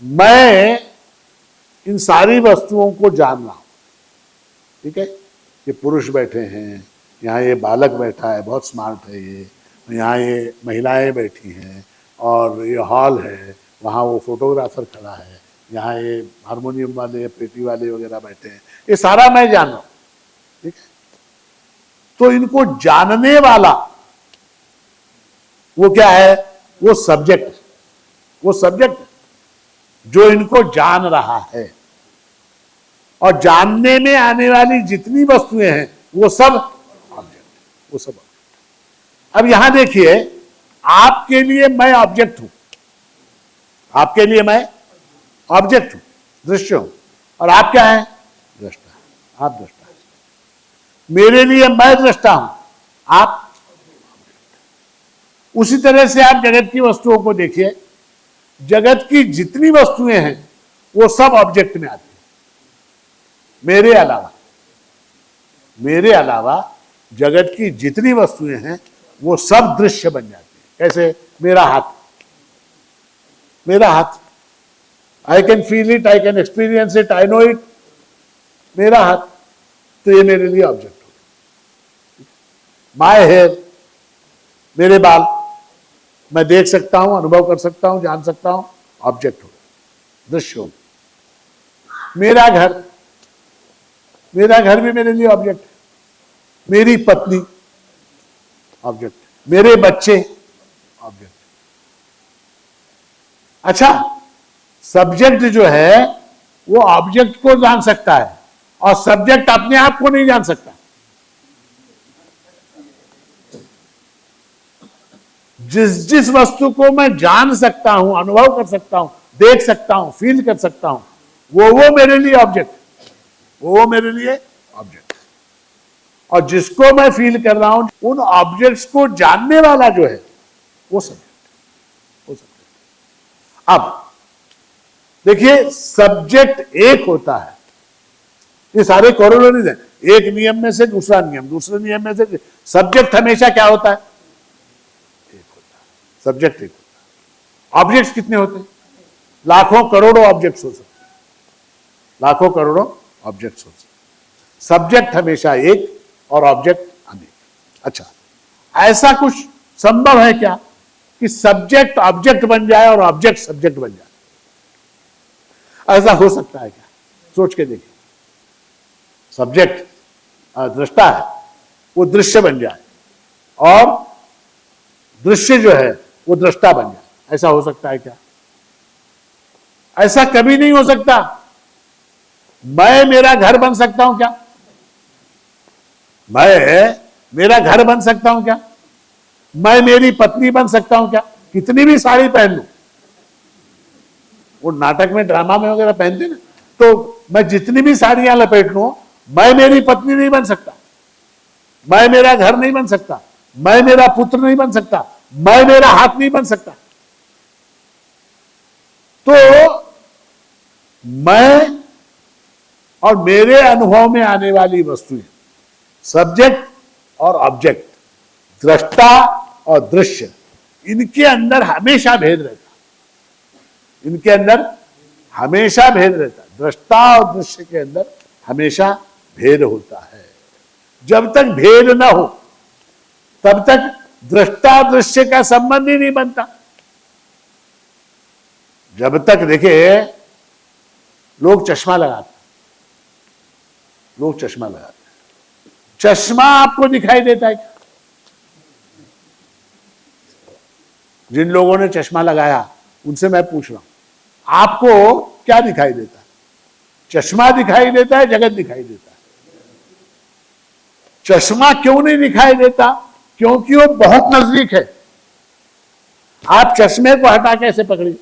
[SPEAKER 1] मैं इन सारी वस्तुओं को जान रहा हूं, ठीक है? ये पुरुष बैठे हैं, यहाँ ये बालक बैठा है, बहुत स्मार्ट है ये, यहाँ ये महिलाएं बैठी हैं, और ये हॉल है, वहाँ वो फोटोग्राफर खड़ा है, यहाँ ये हारमोनियम वाले, पेटी वाले वगैरह बैठे हैं, ये सारा मैं जान रहा हूं, ठीक है। तो इनको जानने वाला वो क्या है? वो सब्जेक्ट, वो सब्जेक्ट जो इनको जान रहा है। और जानने में आने वाली जितनी वस्तुएं हैं वो सब ऑब्जेक्ट, वो सब ऑब्जेक्ट। अब यहां देखिए, आपके लिए मैं ऑब्जेक्ट हूं, आपके लिए मैं ऑब्जेक्ट हूं, दृश्य हूं, और आप क्या हैं? दृष्टा, आप दृष्टा हैं। मेरे लिए मैं दृष्टा हूं, आप। उसी तरह से आप जगत की वस्तुओं को देखिए, जगत की जितनी वस्तुएं हैं वो सब ऑब्जेक्ट में आती हैं, मेरे अलावा। मेरे अलावा जगत की जितनी वस्तुएं हैं वो सब दृश्य बन जाती हैं। कैसे? मेरा हाथ, मेरा हाथ, I can feel it, I can experience it, I know it, मेरा हाथ, तो ये मेरे लिए ऑब्जेक्ट हो। माय हेयर, मेरे बाल, मैं देख सकता हूं, अनुभव कर सकता हूं, जान सकता हूं, ऑब्जेक्ट हो, दृश्य हो। मेरा घर, मेरा घर भी मेरे लिए ऑब्जेक्ट है। मेरी पत्नी ऑब्जेक्ट, मेरे बच्चे ऑब्जेक्ट। अच्छा, सब्जेक्ट जो है वो ऑब्जेक्ट को जान सकता है और सब्जेक्ट अपने आप को नहीं जान सकता। जिस जिस वस्तु को मैं जान सकता हूं, अनुभव कर सकता हूं, देख सकता हूं, फील कर सकता हूं, वो मेरे लिए ऑब्जेक्ट, वो मेरे लिए ऑब्जेक्ट। और जिसको मैं फील कर रहा हूं, उन ऑब्जेक्ट्स को जानने वाला जो है वो सब्जेक्ट, वो सब्जेक्ट। अब देखिए, सब्जेक्ट एक होता है, ये सारे कोरोलरीज हैं, एक नियम में से दूसरा नियम, दूसरे नियम में से सब्जेक्ट हमेशा क्या होता है? एक होता है, सब्जेक्ट एक होता है। ऑब्जेक्ट्स कितने होते हैं? लाखों करोड़ों ऑब्जेक्ट्स हो सकते हैं, लाखों करोड़ों ऑब्जेक्ट्स हो सकते हैं। सब्जेक्ट हमेशा एक और ऑब्जेक्ट अनेक। अच्छा, ऐसा कुछ संभव है क्या कि सब्जेक्ट ऑब्जेक्ट बन जाए और ऑब्जेक्ट सब्जेक्ट बन जाए? ऐसा हो सकता है क्या? सोच के देखिए। सब्जेक्ट दृष्टा है, वो दृश्य बन जाए और दृश्य जो है वो दृष्टा बन जाए, ऐसा हो सकता है क्या? ऐसा कभी नहीं हो सकता। मैं मेरा घर बन सकता हूं क्या? मैं मेरा घर बन सकता हूं क्या? मैं मेरी पत्नी बन सकता हूं क्या? कितनी भी साड़ी पहन लूं, वो नाटक में, ड्रामा में वगैरह पहनते ना, तो मैं जितनी भी साड़ियां लपेट लूं, मैं मेरी पत्नी नहीं बन सकता, मैं मेरा घर नहीं बन सकता, मैं मेरा पुत्र नहीं बन सकता, मैं मेरा हाथ नहीं बन सकता। तो मैं और मेरे अनुभव में आने वाली वस्तुएं, सब्जेक्ट और ऑब्जेक्ट, दृष्टा और दृश्य, इनके अंदर हमेशा भेद रहता, इनके अंदर हमेशा भेद रहता। दृष्टा और दृश्य के अंदर हमेशा भेद होता है। जब तक भेद ना हो तब तक दृष्टा दृश्य का संबंध ही नहीं बनता। जब तक, देखिए, लोग चश्मा लगाते, लोग चश्मा लगाते, चश्मा आपको दिखाई देता है क्या? जिन लोगों ने चश्मा लगाया उनसे मैं पूछ रहा हूं, आपको क्या दिखाई देता है? चश्मा दिखाई देता है, जगत दिखाई देता है? चश्मा क्यों नहीं दिखाई देता? क्योंकि वो बहुत नजदीक है। आप चश्मे को हटा के ऐसे पकड़िए,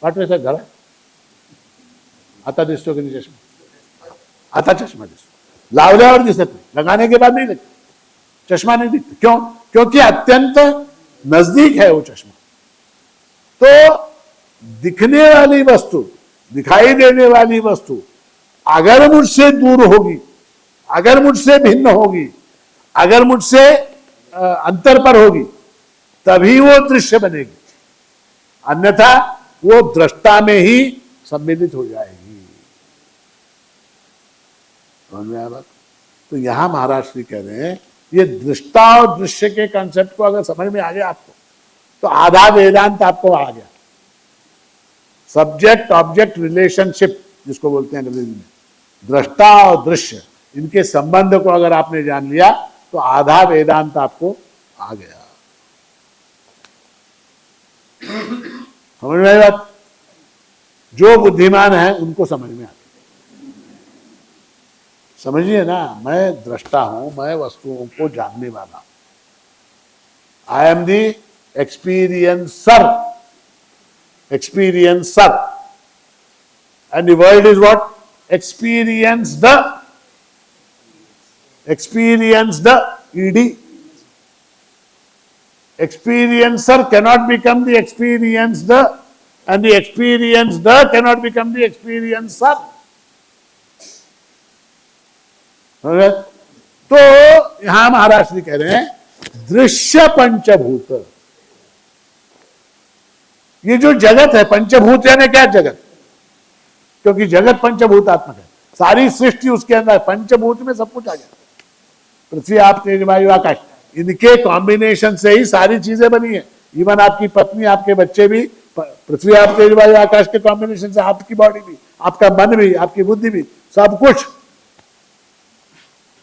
[SPEAKER 1] वाटवे से धरा, आता दिसतो की नाही चष्मा? आता चष्मा दिसतो, लावल्यावर दिसत नाही, लगाने के बाद नहीं दिखता, चश्मा नहीं दिखता। क्यों? क्योंकि अत्यंत नजदीक है वो चश्मा। तो दिखने वाली वस्तु, दिखाई देने वाली वस्तु अगर मुझसे दूर होगी, अगर मुझसे भिन्न होगी, अगर मुझसे अंतर पर होगी, तभी वो दृश्य बनेगी, अन्यथा वो दृष्टा में ही सम्मिलित हो जाएगी। समझ में आया बात? तो यहां महाराज श्री कह रहे हैं, ये दृष्टा और दृश्य के कंसेप्ट को अगर समझ में आ गया आपको, तो आधा वेदांत आपको आ गया। सब्जेक्ट ऑब्जेक्ट रिलेशनशिप जिसको बोलते हैं अंग्रेजी में, दृष्टा और दृश्य, इनके संबंध को अगर आपने जान लिया तो आधा वेदांत आपको आ गया। समझ में आई बात? जो बुद्धिमान है उनको समझ में आती है। समझिए ना, मैं दृष्टा हूं, मैं वस्तुओं को जानने वाला हूं। I am the experiencer, experiencer, and the word is what? Experienced, experienced, ed. Experiencer cannot become the experienced, and the experienced cannot become the experiencer. तो यहां महाराज श्री कह रहे हैं दृश्य पंचभूत, ये जो जगत है पंचभूत यानी क्या जगत, क्योंकि जगत पंचभूतात्मक है, सारी सृष्टि उसके अंदर, पंचभूत में सब कुछ आ गया। पृथ्वी आप तेज वायु आकाश, इनके कॉम्बिनेशन से ही सारी चीजें बनी है। इवन आपकी पत्नी, आपके बच्चे भी पृथ्वी आप तेज वायु आकाश के कॉम्बिनेशन से, आपकी बॉडी भी, आपका मन भी, आपकी बुद्धि भी, सब कुछ।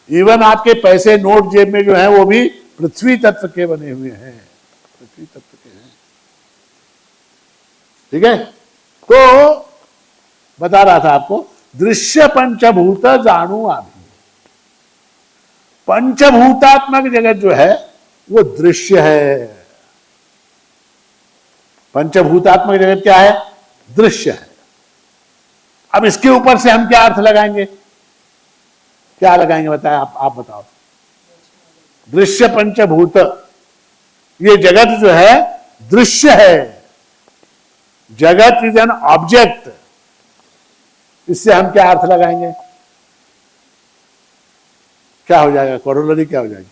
[SPEAKER 1] इवन आपके पैसे नोट जेब में जो है वो भी पृथ्वी तत्व के बने हुए हैं, पृथ्वी तत्व के हैं। ठीक है, तो बता रहा था आपको, दृश्य पंचभूत जाणु आदि, पंचभूतात्मक जगत जो है वो दृश्य है। पंचभूतात्मक जगत क्या है? दृश्य है। अब इसके ऊपर से हम क्या अर्थ लगाएंगे, क्या लगाएंगे बताए आप बताओ। दृश्य पंचभूत, ये जगत जो है दृश्य है, जगत इज एन ऑब्जेक्ट, इससे हम क्या अर्थ लगाएंगे, क्या हो जाएगा, कोरोलरी क्या हो जाएगी?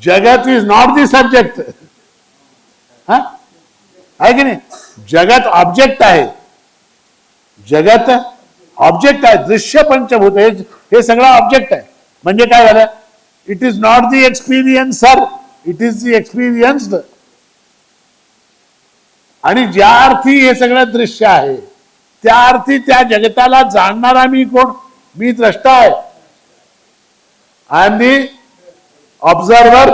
[SPEAKER 1] जगत इज नॉट द सब्जेक्ट, है कि नहीं? जगत ऑब्जेक्ट आहे, जगत ऑब्जेक्ट आहे, दृश्य पंचभूत हे सगळं ऑब्जेक्ट आहे. म्हणजे काय झालं, it is not the experiencer, it is the experienced. आणि ज्या अर्थी हे सगळं दृश्य आहे त्या अर्थी त्या जगताला जाणणारा मी कोण? मी द्रष्टा आहे. I am the observer,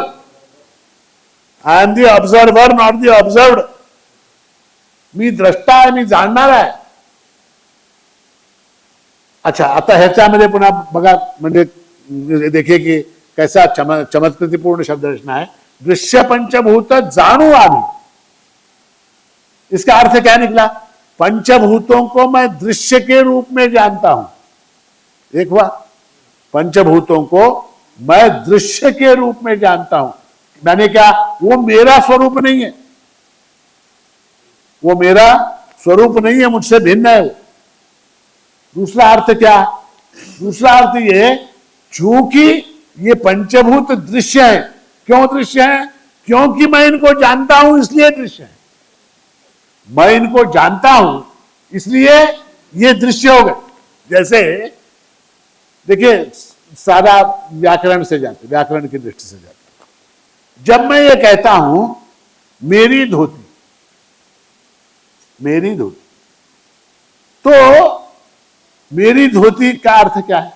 [SPEAKER 1] I am the observer not the observed. मी द्रष्टा आहे, मी जाणणार आहे. अच्छा, आता ह्याच्यामध्ये पुन्हा बघा, म्हणजे देखिए कि कैसा चमत्कृतिपूर्ण शब्द रचना है. दृश्य पंचभूत जाणू आम्ही, इसका अर्थ क्या निकला? पंचभूतों को मैं दृश्य के रूप में जानता हूं. एक हुआ, पंचभूतों को मैं दृश्य के रूप में जानता हूं. मैंने क्या, वो मेरा स्वरूप नहीं है, वो मेरा स्वरूप नहीं है, मुझसे भिन्न है वो. दूसरा अर्थ क्या? दूसरा अर्थ ये, चूंकि ये पंचभूत दृश्य है. क्यों दृश्य है? क्योंकि मैं इनको जानता हूं इसलिए दृश्य है. मैं इनको जानता हूं इसलिए ये दृश्य हो गए. जैसे देखिए, सारा व्याकरण से जाते, व्याकरण की दृष्टि से जाते. जब मैं ये कहता हूं मेरी धोती, मेरी धोती, तो मेरी धोती का अर्थ क्या है?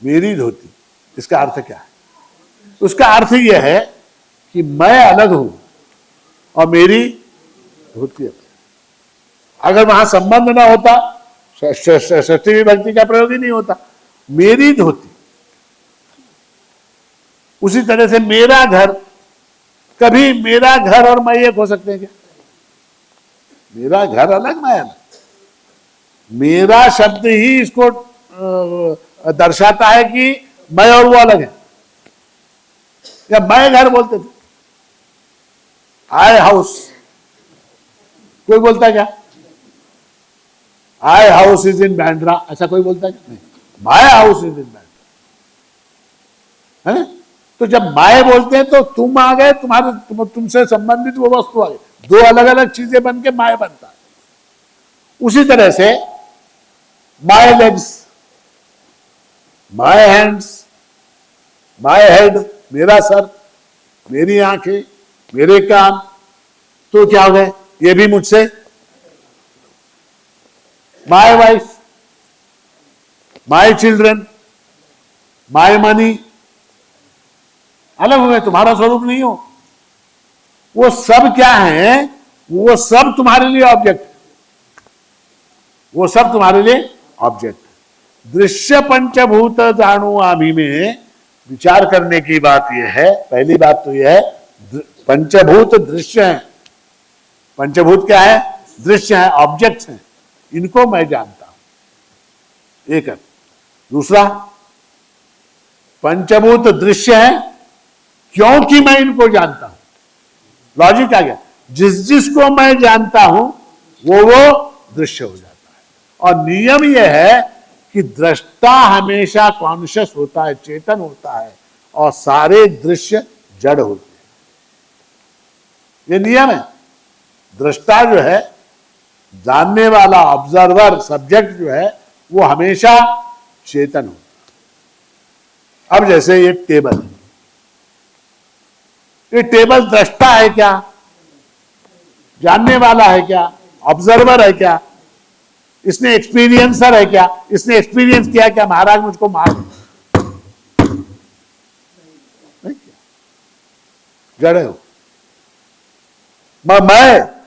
[SPEAKER 1] मेरी धोती, इसका अर्थ क्या है? उसका अर्थ यह है कि मैं अलग हूं और मेरी धोती अलग. अगर वहां संबंध ना होता, षष्ठी विभक्ति का प्रयोग ही नहीं होता. मेरी धोती, उसी तरह से मेरा घर, कभी मेरा घर और मैं एक हो सकते हैं क्या? मेरा घर अलग, मैं अलग. मेरा शब्द ही इसको दर्शाता है कि मैं और वो अलग है. या मैं घर बोलते थे, आई हाउस, कोई बोलता है क्या? आई हाउस इज इन बैंड्रा, ऐसा कोई बोलता है क्या? नहीं, my house is in Bandra. है? तो जब माय बोलते हैं तो तुम आ गए, तुम्हारे तुमसे संबंधित वो वस्तु आ गई. दो अलग अलग चीजें बन के माय बनता है. उसी तरह से my legs, my hands, my head, मेरा सर, मेरी आंखें, मेरे कान, तो क्या हो गए? ये भी मुझसे, my wife, my children, my money, अलग हो गए, तुम्हारा स्वरूप नहीं हो। वो सब क्या है? वो सब तुम्हारे लिए ऑब्जेक्ट, वो सब तुम्हारे लिए ऑब्जेक्ट। दृश्य पंचभूत जाणु आमी में विचार करने की बात यह है, पहली बात तो यह है पंचभूत दृश्य है। पंचभूत क्या है? दृश्य है, ऑब्जेक्ट्स हैं, इनको मैं जानता हूं, एक है। दूसरा, पंचभूत दृश्य है क्योंकि मैं इनको जानता हूं। लॉजिक आ गया, जिस जिसको मैं जानता हूं वो दृश्य हो जाता है। और नियम यह है कि दृष्टा हमेशा कॉन्शियस होता है, चेतन होता है, और सारे दृश्य जड़ होते हैं। ये नियम है। दृष्टा जो है, जानने वाला, ऑब्जर्वर, सब्जेक्ट जो है, वो हमेशा चेतन होता है। अब जैसे ये टेबल है, ये टेबल दृष्टा है क्या? जानने वाला है क्या? ऑब्जर्वर है क्या? इसने एक्सपीरियंसर है क्या? इसने एक्सपीरियंस किया क्या महाराज मुझको मार नहीं किया? जड़ हो। मैं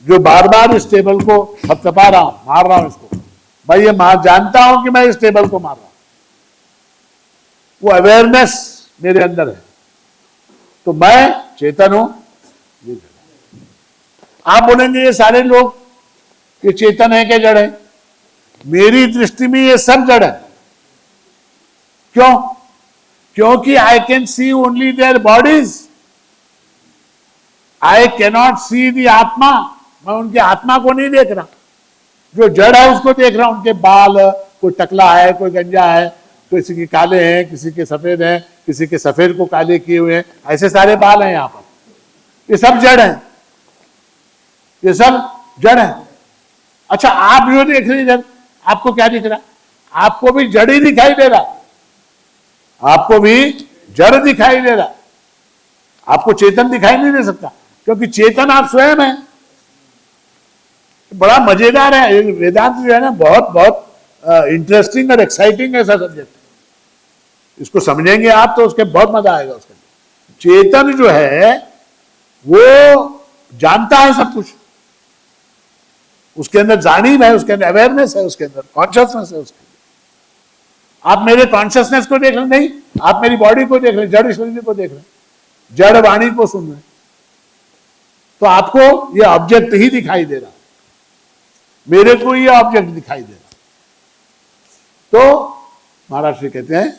[SPEAKER 1] जो बार बार इस टेबल को थपथपा रहा हूं, मार रहा हूं इसको, मैं ये जानता हूं कि मैं इस टेबल को मार रहा हूं, वो अवेयरनेस मेरे अंदर है, तो मैं चेतन हूं। ये आप बोलेंगे ये सारे लोग ये चेतन है क्या जड़ है? मेरी दृष्टि में ये सब जड़ है। क्यों? क्योंकि I can see only their bodies, I cannot see the आत्मा। मैं उनकी आत्मा को नहीं देख रहा, जो जड़ है उसको देख रहा हूं। उनके बाल, कोई टकला है, कोई गंजा है, किसी के काले हैं, किसी के सफेद हैं, किसी के सफेद को काले किए हुए हैं, ऐसे सारे बाल हैं यहां पर। ये सब जड़ है, ये सब जड़ है। अच्छा, आप जो देख रहे हैं आपको क्या दिख रहा? आपको भी जड़ ही दिखाई दे रहा, आपको भी जड़ दिखाई दे रहा, आपको चेतन दिखाई नहीं दे सकता, क्योंकि चेतन आप स्वयं है। बड़ा मजेदार है वेदांत जो है ना, बहुत बहुत इंटरेस्टिंग और एक्साइटिंग ऐसा सब्जेक्ट। इसको समझेंगे आप तो उसके बहुत मजा आएगा। उसके चेतन जो है वो जानता है सब कुछ, उसके अंदर जानीब है, उसके अंदर अवेयरनेस है, उसके अंदर कॉन्शियसनेस है। उसके आप मेरे कॉन्शियसनेस को देख रहे नहीं, आप मेरी बॉडी को देख रहे, जड़ शरीर को देख रहे, जड़ वाणी को सुन रहे, तो आपको ये ऑब्जेक्ट ही दिखाई दे रहा, मेरे को ये ऑब्जेक्ट दिखाई दे रहा। तो महाराज श्री कहते हैं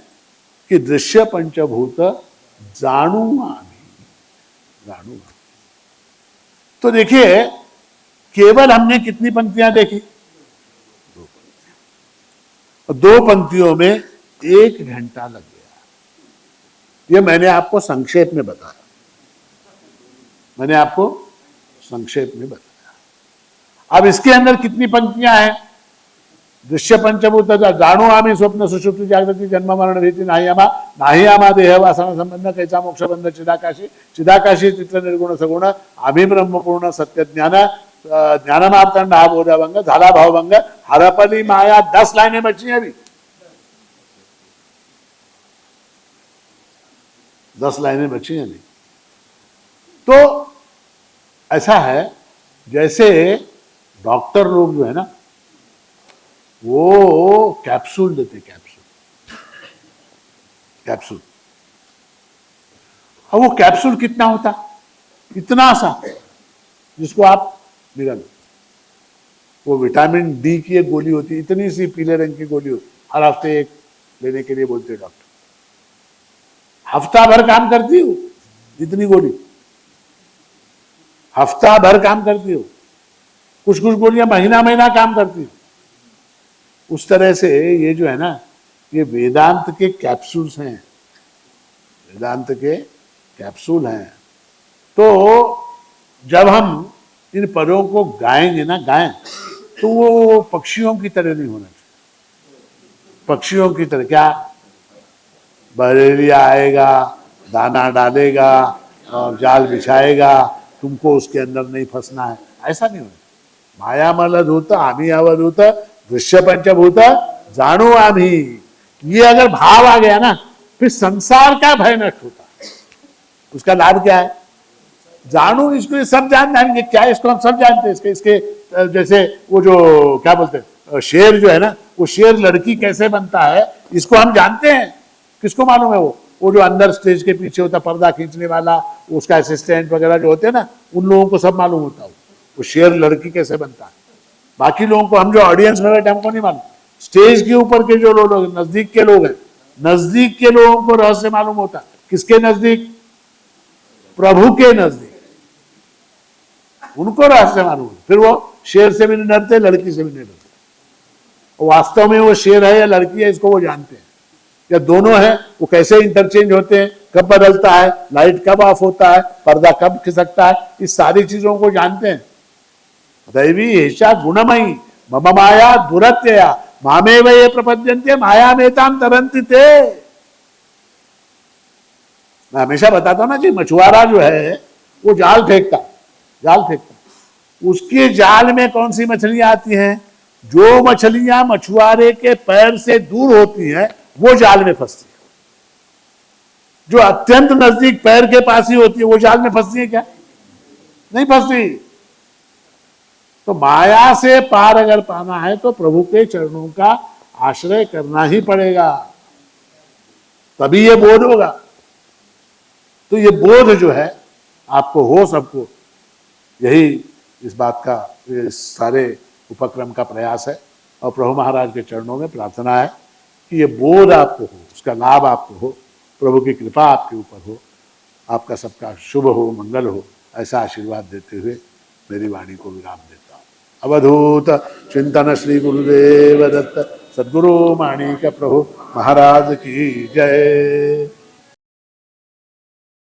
[SPEAKER 1] कि दृश्य पंचभूत जाणु आमी, जाणु आमी। तो देखिए, केवल हमने कितनी पंक्तियां देखी? 2 पंक्तियां। 2 पंक्तियों में 1 घंटा लग गया। ये मैंने आपको संक्षेप में बताया, मैंने आपको संक्षेप में बताया। अब इसके अंदर कितनी पंक्तियां हैं? दृश्य पंचभूत जाणु आमी स्वप्न सुषुप्ति जागृति जन्म मरण भीति नाही आमा देह वासना संबंध कैसा मोक्ष बंध चिदाकाशी चिदाकाशी चित्र निर्गुण सगुण आम्ही ब्रह्मपूर्ण सत्य ज्ञान ज्ञानमार्तंड हा बोधभंग झाला भावभंग हरपली माया। 10 लाइनें बची हैं अभी, 10 लाइनें बची हैं अभी। तो ऐसा है जैसे डॉक्टर लोग जो है ना, वो कैप्सूल देते, कैप्सूल। अब वो कैप्सूल कितना होता? इतना सा, जिसको आप निगल, वो विटामिन डी की एक गोली होती, इतनी सी पीले रंग की गोली होती, हर हफ्ते 1 लेने के लिए बोलते डॉक्टर। हफ्ता भर काम करती हो इतनी गोली, हफ्ता भर काम करती हो। कुछ कुछ गोलियां महीना महीना काम करती हो। उस तरह से ये जो है ना, ये वेदांत के कैप्सूल्स हैं, वेदांत के कैप्सूल हैं। तो जब हम इन पदों को गाएंगे ना, गाएं, तो वो पक्षियों की तरह नहीं होना चाहिए। पक्षियों की तरह क्या? बरेलिया आएगा, दाना डालेगा और जाल बिछाएगा, तुमको उसके अंदर नहीं फंसना है, ऐसा नहीं होना। मायामलधूत आम्ही अवधूत दृश्य पंचभूत जाणू आम्ही, ये अगर भाव आ गया ना, फिर संसार का भय नष्ट होता है। उसका लाभ क्या है? जानू, इसको सब जान जाएंगे क्या है, इसको हम सब जानते हैं। इसके जैसे वो जो क्या बोलते हैं शेर जो है ना, वो शेर लड़की कैसे बनता है इसको हम जानते हैं। किसको मालूम है? वो जो अंदर स्टेज के पीछे होता पर्दा खींचने वाला, उसका असिस्टेंट वगैरह जो होते हैं ना, उन लोगों को सब मालूम होता है वो शेर लड़की कैसे बनता है। बाकी लोगों को, हम जो ऑडियंस में बैठे हमको नहीं मालूम। स्टेज के ऊपर के जो लोग नजदीक के लोग हैं, नजदीक के लोगों को रहस्य मालूम होता है। किसके नजदीक? प्रभु के नजदीक, उनको रहस्य मालूम है। फिर वो शेर से भी नहीं डरते, लड़की से भी नहीं डरते। वास्तव में वो शेर है या लड़की है इसको वो जानते हैं, या दोनों है, वो कैसे इंटरचेंज होते हैं, कब बदलता है, लाइट कब ऑफ होता है, पर्दा कब खिसकता है, इस सारी चीजों को जानते हैं। दैवी ऐसा गुणमयी मम माया दुरत्यया मामेव ये प्रपद्यन्ते मायामेताम तरन्ति ते। मैं हमेशा बताता हूं ना कि मछुआरा जो है वो जाल फेंकता, उसके जाल में कौन सी मछलियां आती हैं? जो मछलियां मछुआरे के पैर से दूर होती हैं वो जाल में फंसती है। जो अत्यंत नजदीक पैर के पास ही होती है वो जाल में फंसती है क्या? नहीं फंसती। तो माया से पार अगर पाना है तो प्रभु के चरणों का आश्रय करना ही पड़ेगा, तभी ये बोध होगा। तो ये बोध जो है आपको हो, सबको, यही इस बात का, इस सारे उपक्रम का प्रयास है। और प्रभु महाराज के चरणों में प्रार्थना है कि ये बोध आपको हो, उसका लाभ आपको हो, प्रभु की कृपा आपके ऊपर हो, आपका सबका शुभ हो, मंगल हो, ऐसा आशीर्वाद देते हुए मेरी वाणी को विराम देता हूँ। अवधूत चिंतन श्री गुरुदेव दत्त सद्गुरु माणिक प्रभु महाराज की जय।